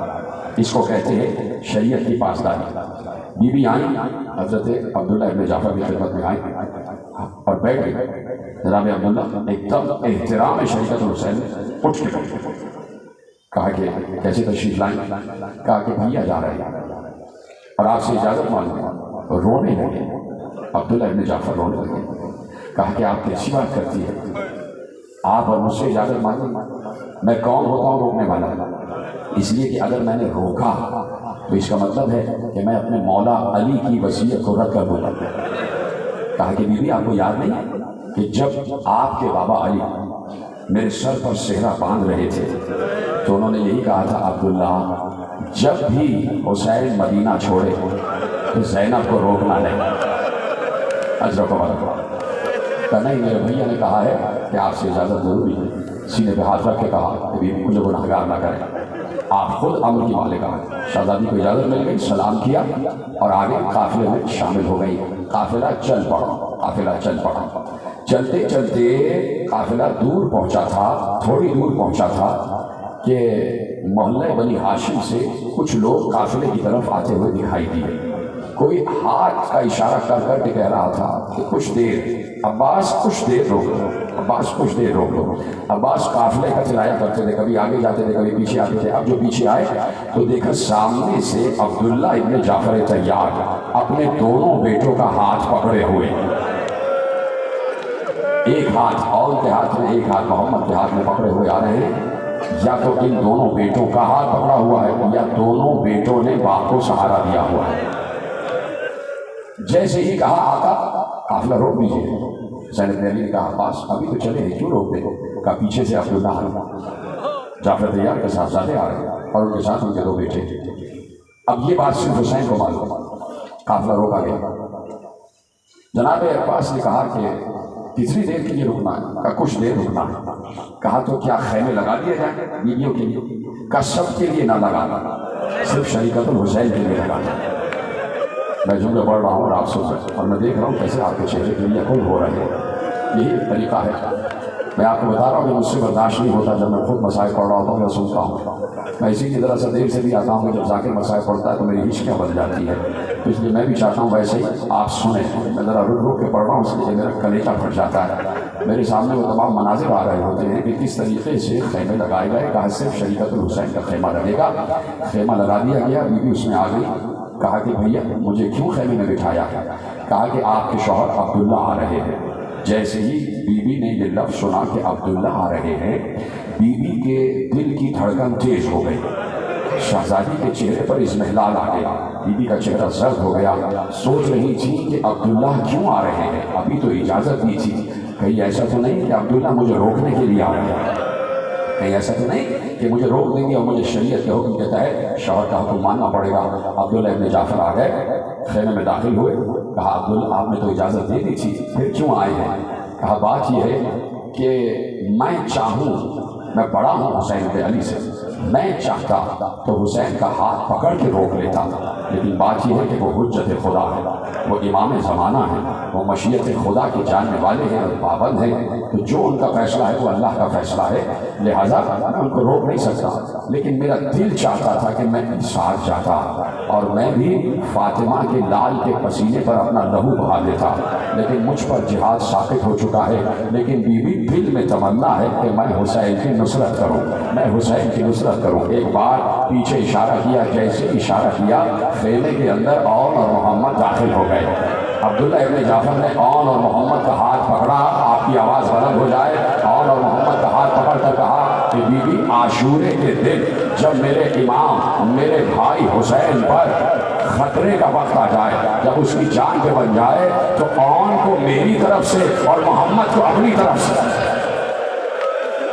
اس کو کہتے ہیں شریعت کی پاسداری۔ بی بی آئیں، حضرت عبداللہ ابن جعفر کی خدمت میں آئیں اور بیٹھ گئی۔ جناب عبداللہ ایک دم احترام شریعت الحسین اٹھ کے بیٹھ گئے، کہا کہ کیسے تشریف لائیں؟ کہا کہ بھیا جا رہے ہیں اور آپ سے اجازت مانگیں، رونے لگے۔ عبداللہ ابن جعفر رونے لگے، کہا کہ آپ کیسی بات کرتی ہے، آپ اور مجھ سے اجازت مانگیں؟ میں کون ہوتا ہوں روکنے والا؟ اس لیے کہ اگر میں نے روکا تو اس کا مطلب ہے کہ میں اپنے مولا علی کی وصیت کو رد کر دوں گا۔ کہا کہ بیوی آپ کو یاد نہیں کہ جب آپ کے بابا علی میرے سر پر صحرا باندھ رہے تھے تو انہوں نے یہی کہا تھا عبداللہ جب بھی حسین مدینہ چھوڑے تو زینب کو روکنا نہیں۔ اجرک و برکت۔ کہ نہیں، میرے بھیا نے کہا ہے کہ آپ سے اجازت ضروری ہے۔ سینے پہ ہاتھ رکھ کے کہا کہ بیوی مجھے گناہگار نہ کریں، آپ خود امر کی مالک ہیں۔ شہزادی کو اجازت مل گئی، سلام کیا اور آگے قافلے میں شامل ہو گئی۔ قافلہ چل پڑا، قافلہ چل پڑا۔ چلتے چلتے قافلہ دور پہنچا تھا، تھوڑی دور پہنچا تھا کہ محلہ بنی ہاشم سے کچھ لوگ قافلے کی طرف آتے ہوئے دکھائی دیے۔ کوئی ہاتھ کا اشارہ کر کر کے کہہ رہا تھا کہ کچھ دیر، عباس کچھ دیر روک لو، عباس کچھ دیر روک لو۔ عباس قافلے کا چلایا کرتے تھے، کبھی آگے جاتے تھے کبھی پیچھے آتے تھے۔ اب جو پیچھے آئے تو دیکھا سامنے سے عبداللہ ابن جعفر طیار اپنے دونوں بیٹوں کا ہاتھ پکڑے ہوئے، ایک ہاتھ اور کے ہاتھ میں، ایک ہاتھ محمد کے ہاتھ میں پکڑے ہوئے آ رہے ہیں۔ یا تو ان دونوں بیٹوں کا ہاتھ پکڑا ہوا ہے یا دونوں بیٹوں نے باپ کو سہارا دیا ہوا ہے۔ جیسے ہی کہا آقا قافلہ روک دیجیے، حسین ابن علی نے کہا عباس ابھی تو چلے ہیں، کیوں روک دے؟ کہا پیچھے سے عبداللہ آ رہا، جعفر طیار کے ساتھ زادے آ رہے ہیں اور ان کے ساتھ ان کے دو بیٹے۔ اب یہ بات صرف حسین کو معلوم، قافلہ روکا گیا۔ جناب عباس نے کہا کہ کتنی دیر کے لیے رکنا ہے؟ کہا کچھ دیر رکنا ہے۔ کہا تو کیا خیمے لگا دیے جائیں بیویوں کے لیے؟ کہا سب کے لیے نہ لگانا، صرف شریکت الحسین کے لیے لگانا۔ میں جملے پڑھ رہا ہوں اور آپ سن رہے ہیں اور میں دیکھ رہا ہوں کیسے آپ کے چہرے کے لیے کھل ہو رہے ہیں۔ یہی طریقہ ہے، میں آپ کو بتا رہا ہوں کہ مجھ سے برداشت نہیں ہوتا جب میں خود مسائل پڑھ رہا ہوتا ہوں یا سنتا ہوں۔ میں اسی کی ذرا سا دیر سے بھی آتا ہوں کہ جب ذاکر مسائل پڑھتا ہے تو میری ہچکیاں بن جاتی ہے، تو اس لیے میں بھی چاہتا ہوں ویسے ہی آپ سنیں۔ میں ذرا رک رک کے پڑھ رہا ہوں اس لیے میرا کلیجہ پھٹ جاتا ہے۔ میرے سامنے وہ تمام مناظر آ رہے ہوتے ہیں کہ کس طریقے سے خیمے لگائے گئے۔ کہا صرف شریکت الحسین کا خیمہ لگے گا۔ خیمہ لگا دیا گیا، بیوی اس میں آ گئی۔ کہا کہ بھیا مجھے کیوں خیمے میں بٹھایا؟ کہا کہ آپ کے شوہر عبداللہ آ رہے ہیں۔ جیسے ہی بی بی نے یہ لفظ سنا کہ عبداللہ آ رہے ہیں، بی بی کے دل کی دھڑکن تیز ہو گئی، شہزادی کے چہرے پر اضمحلال آ گیا، بی بی کا چہرہ زرد ہو گیا۔ سوچ رہی تھی کہ عبداللہ کیوں آ رہے ہیں، ابھی تو اجازت دی تھی، کہیں ایسا تو نہیں کہ عبداللہ مجھے روکنے کے لیے آ رہے ہیں، کہیں ایسا تو نہیں کہ مجھے روک دیں گے اور مجھے شریعت کے حکم کے تحت شوہر کا حکم ماننا پڑے گا۔ عبداللہ ابن جعفر آ گئے، خیمے میں داخل ہوئے۔ کہا عبداللہ آپ نے تو اجازت دے دی تھی، پھر کیوں آئے ہیں؟ کہا بات یہ ہے کہ میں چاہوں، میں بڑا ہوں حسین ابن علی سے، میں چاہتا تو حسین کا ہاتھ پکڑ کے روک لیتا، لیکن بات یہ ہے کہ وہ حجت خدا ہے، وہ امام زمانہ ہے، وہ مشیت خدا کے جاننے والے ہیں اور پابند ہیں، تو جو ان کا فیصلہ ہے وہ اللہ کا فیصلہ ہے، لہٰذا میں ان کو روک نہیں سکتا۔ لیکن میرا دل چاہتا تھا کہ میں ساتھ جاتا اور میں بھی فاطمہ کے لال کے پسینے پر اپنا لہو بہا دیتا، لیکن مجھ پر جہاد ساقط ہو چکا ہے، لیکن بیوی دل میں تمنا ہے کہ میں حسین کی نصرت کروں، میں حسین کی نصرت کروں۔ ایک بار پیچھے اشارہ کیا، جیسے اشارہ کیا خیمے کے اندر اون اور محمد داخل ہو گئے۔ عبداللہ ابن جعفر نے اون اور محمد کا ہاتھ پکڑا، آپ کی آواز بلند ہو جائے، اون اور محمد کا ہاتھ پکڑ کر کہا کہ بی بی عاشورے کے دن جب میرے امام میرے بھائی حسین پر خطرے کا وقت آ جائے، جب اس کی جان پہ بن جائے، تو اون کو میری طرف سے اور محمد کو اپنی طرف سے،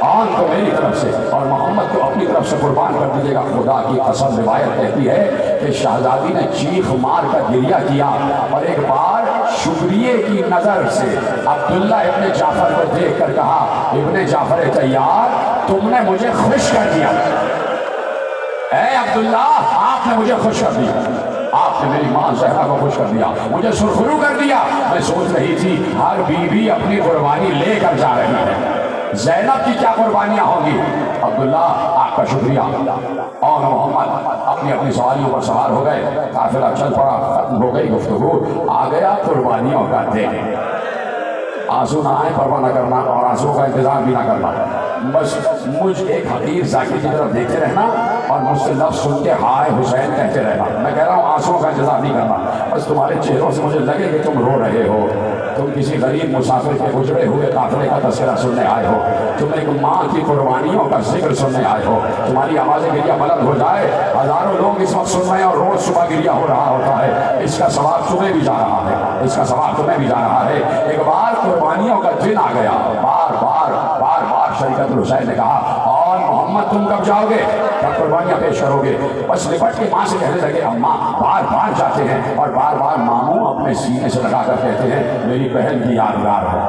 آن کو میری طرف سے اور محمد کو اپنی طرف سے قربان کر دیجیے گا۔ خدا کی قسم روایت کہتی ہے کہ شہزادی نے چیخ مار کر گریہ کیا اور ایک بار شکریہ کی نظر سے عبداللہ ابن جعفر کو دیکھ کر کہا، ابن جعفر تیار، تم نے مجھے خوش کر دیا، اے عبداللہ آپ نے مجھے خوش کر دیا، آپ نے میری ماں زہرا کو خوش کر دیا، مجھے سرخرو کر دیا۔ میں سوچ رہی تھی ہر بیوی اپنی قربانی لے کر جا رہی ہے، زینب کی کیا قربانیاں ہوں گی؟ عبداللہ آپ کا شکریہ۔ اور محمد اپنی اپنی سواریوں پر سوار ہو گئے، قافلہ چل پڑا، ختم ہو گئی گفتگو، آ گیا قربانیوں کا دن۔ آنسو نہ آئے پرواہ نہ کرنا اور آنسو کا انتظار بھی نہ کرنا، بس مجھ ایک حقیر ذاکر کی طرف دیکھتے رہنا اور مجھ سے لفظ سن کے ہائے حسین کہتے رہنا۔ میں کہہ رہا ہوں آنسو کا انتظار نہیں کرنا، بس تمہارے چہروں سے مجھے لگے کہ تم رو رہے ہو، تم کسی غریب مسافر کے گزرے ہوئے قافلے کا تذکرہ سننے آئے ہو، تم ایک ماں کی قربانیوں کا ذکر سننے آئے ہو، تمہاری آوازیں گریہ بلند ہو جائے، ہزاروں لوگ اس وقت سن رہے ہیں اور روز صبح گریہ ہو رہا ہوتا ہے، اس کا ثواب تمہیں بھی جا رہا ہے، اس کا ثواب تمہیں بھی جا رہا ہے۔ ایک بار قربانیوں کا دن آ گیا، بار بار بار بار شریعت الحسین نے کہا، اور محمد تم کب جاؤ گے، کب قربانیاں پیش کرو گے؟ بس لپٹ کے ماں سے کہنے لگے، اماں بار بار جاتے ہیں اور بار بار ماموں اپنے سینے سے لگا کر کہتے ہیں میری بہن کی یادگار ہو۔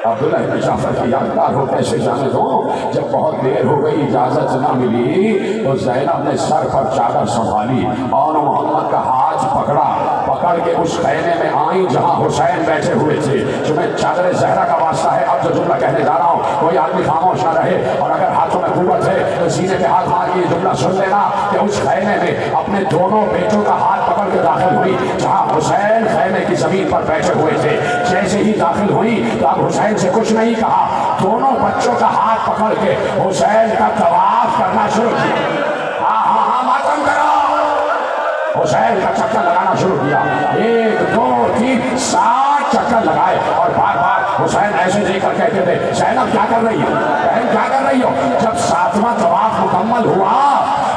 عبداللہ ابن جعفر کی یادگار ہو کیسے جانے دو؟ جب بہت دیر ہو گئی اجازت نہ ملی تو زینب نے سر پر چادر سنبھالی اور محمد کا ہاتھ پکڑا، پکڑ کے اس خیمے میں آئیں جہاں حسین بیٹھے ہوئے تھے۔ تمہیں چادر زہرا کا واسطہ ہے، اب جو جملہ کہنے جا رہا ہوں کوئی آدمی خاموش نہ رہے، اور اگر ہاتھوں میں قوت ہے تو سینے پہ ہاتھ مار کے یہ جملہ سن لینا کہ اس خیمے میں اپنے دونوں بیٹوں کا ہاتھ پکڑ کے داخل ہوئی جہاں حسین خیمے کی زمین پر بیٹھے ہوئے تھے۔ جیسے ہی داخل ہوئی تو اب حسین سے کچھ نہیں کہا، دونوں بچوں کا ہاتھ پکڑ کے حسین کا طواف کرنا شروع کیا۔ ہاں ماتم کرو، حسین کا چکر لگانا شروع کیا، 1 2 3 7 چکر لگائے اور بار بار حسین ایسے دیکھ کر کہتے تھے زینب کیا کر رہی ہو، بہن کیا کر رہی ہو؟ جب 7واں طواف مکمل ہوا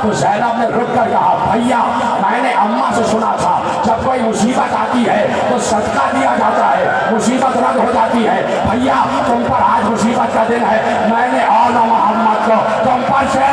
تو زینب نے رک کر کہا، بھیا میں نے اماں سے سنا تھا جب کوئی مصیبت آتی ہے تو صدقہ دیا جاتا ہے، مصیبت رد ہو جاتی ہے، بھیا تم پر آج مصیبت کا دن ہے، میں نے آل محمد کو تم پر سے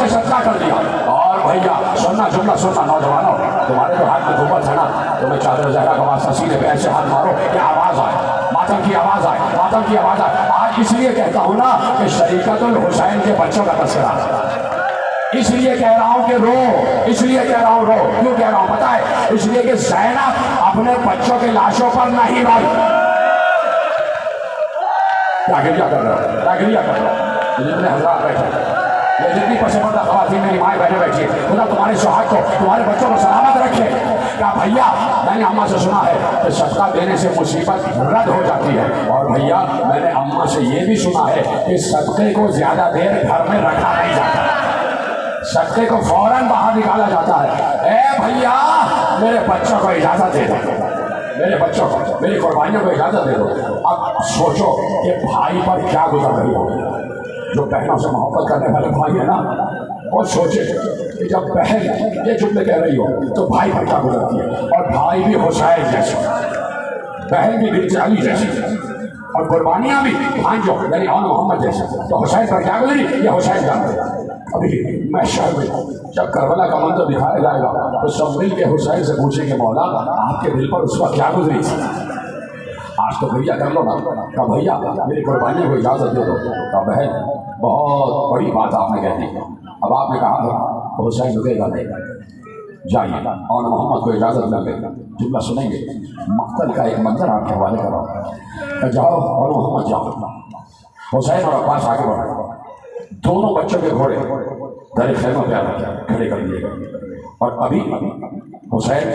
صدقہ کر دیا۔ اور بھیا سننا جملہ سننا، نوجوانوں تمہارے تو ہاتھ میں قوت ہے نا، تمہیں چادر زہرا کا واسطہ سینے پہ ایسے ہاتھ مارو کہ آواز آئے، ماتم کی آواز آئے، ماتم کی آواز آئے۔ آج اس لیے کہتا ہوں نا کہ شریعت الحسین کے بچوں کا تذکرہ، اس لیے کہہ رہا ہوں کہ رو، اس لیے کہہ رہا ہوں رو، کیوں کہہ رہا ہوں پتہ ہے؟ اس لیے کہ زینب اپنے بچوں کے لاشوں پر نہیں روئی۔ کیا گریہ کر رہے ہو، کیا گریہ کر رہے ہو؟ جتنے حضرات بیٹھے، یہ جتنی پس پردہ خواتین میری مائیں بیٹھے بیٹھی ہے، خدا تمہارے سہاگ کو تمہارے بچوں کو سلامت رکھے۔ کیا بھیا میں نے اماں سے سنا ہے کہ صدقہ دینے سے مصیبت رد ہو جاتی ہے، اور بھیا میں نے اماں سے یہ بھی سنا ہے کہ صدقے کو زیادہ دیر گھر میں رکھا نہیں جاتا، صدقے کو فوراً باہر نکالا جاتا ہے۔ اے بھیا میرے بچوں کو اجازت دے دو، میرے بچوں کو، میری قربانیوں کو اجازت دے دو۔ اب سوچو کہ بھائی پر کیا گزر رہی ہو، جو بہنوں سے محبت کرنے والے بھائی ہیں نا، وہ سوچے کہ جب بہن یہ جملے کہہ رہی ہو تو بھائی پر کیا گزرتی ہے، اور بھائی بھی حسین جیسے، بہن بھی بنت علی جیسی، اور قربانیاں بھی بھانجو یعنی آن محمد جیسا. تو حسین پر کیا گزری یہ حسین جانتے. ابھی میں شہر میں جب کربلا کا منظر دکھایا جائے گا تو سب مل کے حسین سے پوچھیں گے مولا آپ کے دل پر اس وقت کیا گزری تھی. آج تو بھیا کر لو نا. کہا بھیا میری قربانی کو اجازت دے دو. کہا بہن بہت بڑی بات آپ نے کہہ دی. اب آپ نے کہا تو حسین رکے گا نہیں. جائیے اور محمد کو اجازت مل گئی. جملہ سنیں گے مقتل کا ایک منظر آپ کے حوالے کر رہا ہوں. جاؤ اور محمد جاؤ. حسین اور عباس آگے بڑھے. دونوں بچوں کے گھوڑے در خیمہ پہ کھڑے کر دیے گئے. اور ابھی حسین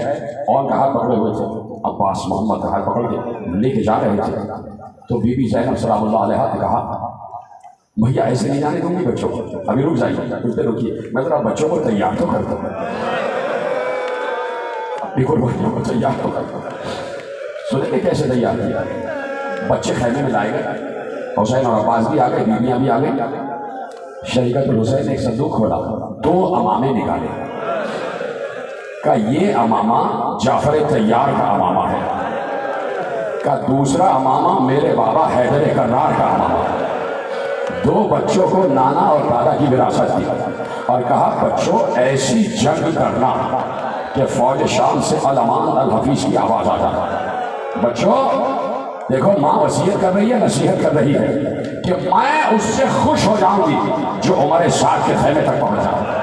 اور کا ہاتھ پکڑے ہوئے تھے. عباس محمد کا ہاتھ پکڑ کے لے کے جا رہے تھے. تو بی بی زینب سلام اللہ علیہ نے کہا بھیا ایسے نہیں جانے دوں گی بچوں کو. ابھی رک جائیے کچھ دیر رکیے میں ذرا بچوں کو تیار تو کر دوں. اپنی قربانیوں کو تیار تو کر دوں. سنیں گے کیسے تیار کیا. بچے خیمے میں لائے گئے. حسین اور عباس بھی آ گئے بیویاں بھی آ گئی. شریکت الحسین نے ایک صندوق کھولا. 2 امامے نکالے. کہ یہ امامہ جعفر طیار کا امامہ ہے. کہ دوسرا امامہ میرے بابا حیدر کرار کا امامہ ہے. 2 بچوں کو نانا اور دادا کی وراثت دی. اور کہا بچوں ایسی جنگ کرنا کہ فوج شام سے الامان الحفیظ کی آواز آ جاتا. بچوں دیکھو ماں وصیت کر رہی ہے نصیحت کر رہی ہے کہ میں اس سے خوش ہو جاؤں گی جو عمر سعد کے خیمے تک پہنچ جائے.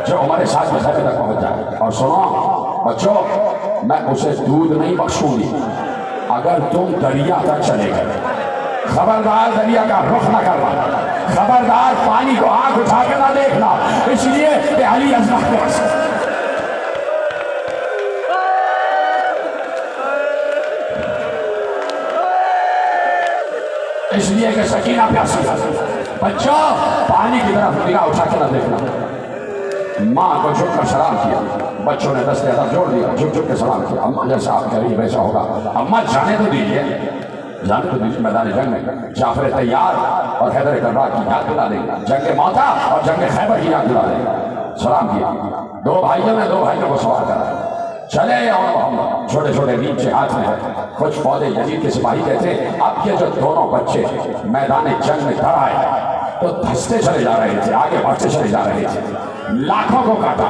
جو عمر سعد کے خیمے تک پہنچ جائے. اور سنو بچوں میں اسے دودھ نہیں بخشوں گی اگر تم دریا تک چلے گئے. خبردار دریا کا رخ نہ کرنا. خبردار پانی کو آنکھ اٹھا کے نہ دیکھنا. اس لیے کہ علی ازرق کے اس لیے کہ سکینہ پیاسی ہے. بچوں پانی کی طرف نگاہ اٹھا کے نہ دیکھنا. ماں کو جھک کر سلام کیا. بچوں نے دست ادب جوڑ دیا جھک جھک کے سلام کیا. اماں جیسا آپ کہہ رہی ویسا ہوگا. اماں جانے تو دیجیے جانے تو دیجیے. میدان جنگ میں جعفر طیار اور حیدر کرار کی یاد دلا دیں. جنگ موتا اور جنگ خیبر کی یاد دلا دیں. سلام کیا. 2 بھائیوں نے 2 بھائیوں کو سوار کرا. چلے اور ہم چھوٹے چھوٹے نیچے ہاتھ میں ہے. کچھ فوج یزید کے سپاہی کہتے ہیں اب یہ جو دونوں بچے میدان جنگ میں ڈر آئے تو دھستے چلے جا رہے تھے آگے بڑھتے چلے جا رہے تھے. لاکھوں کو کاٹا.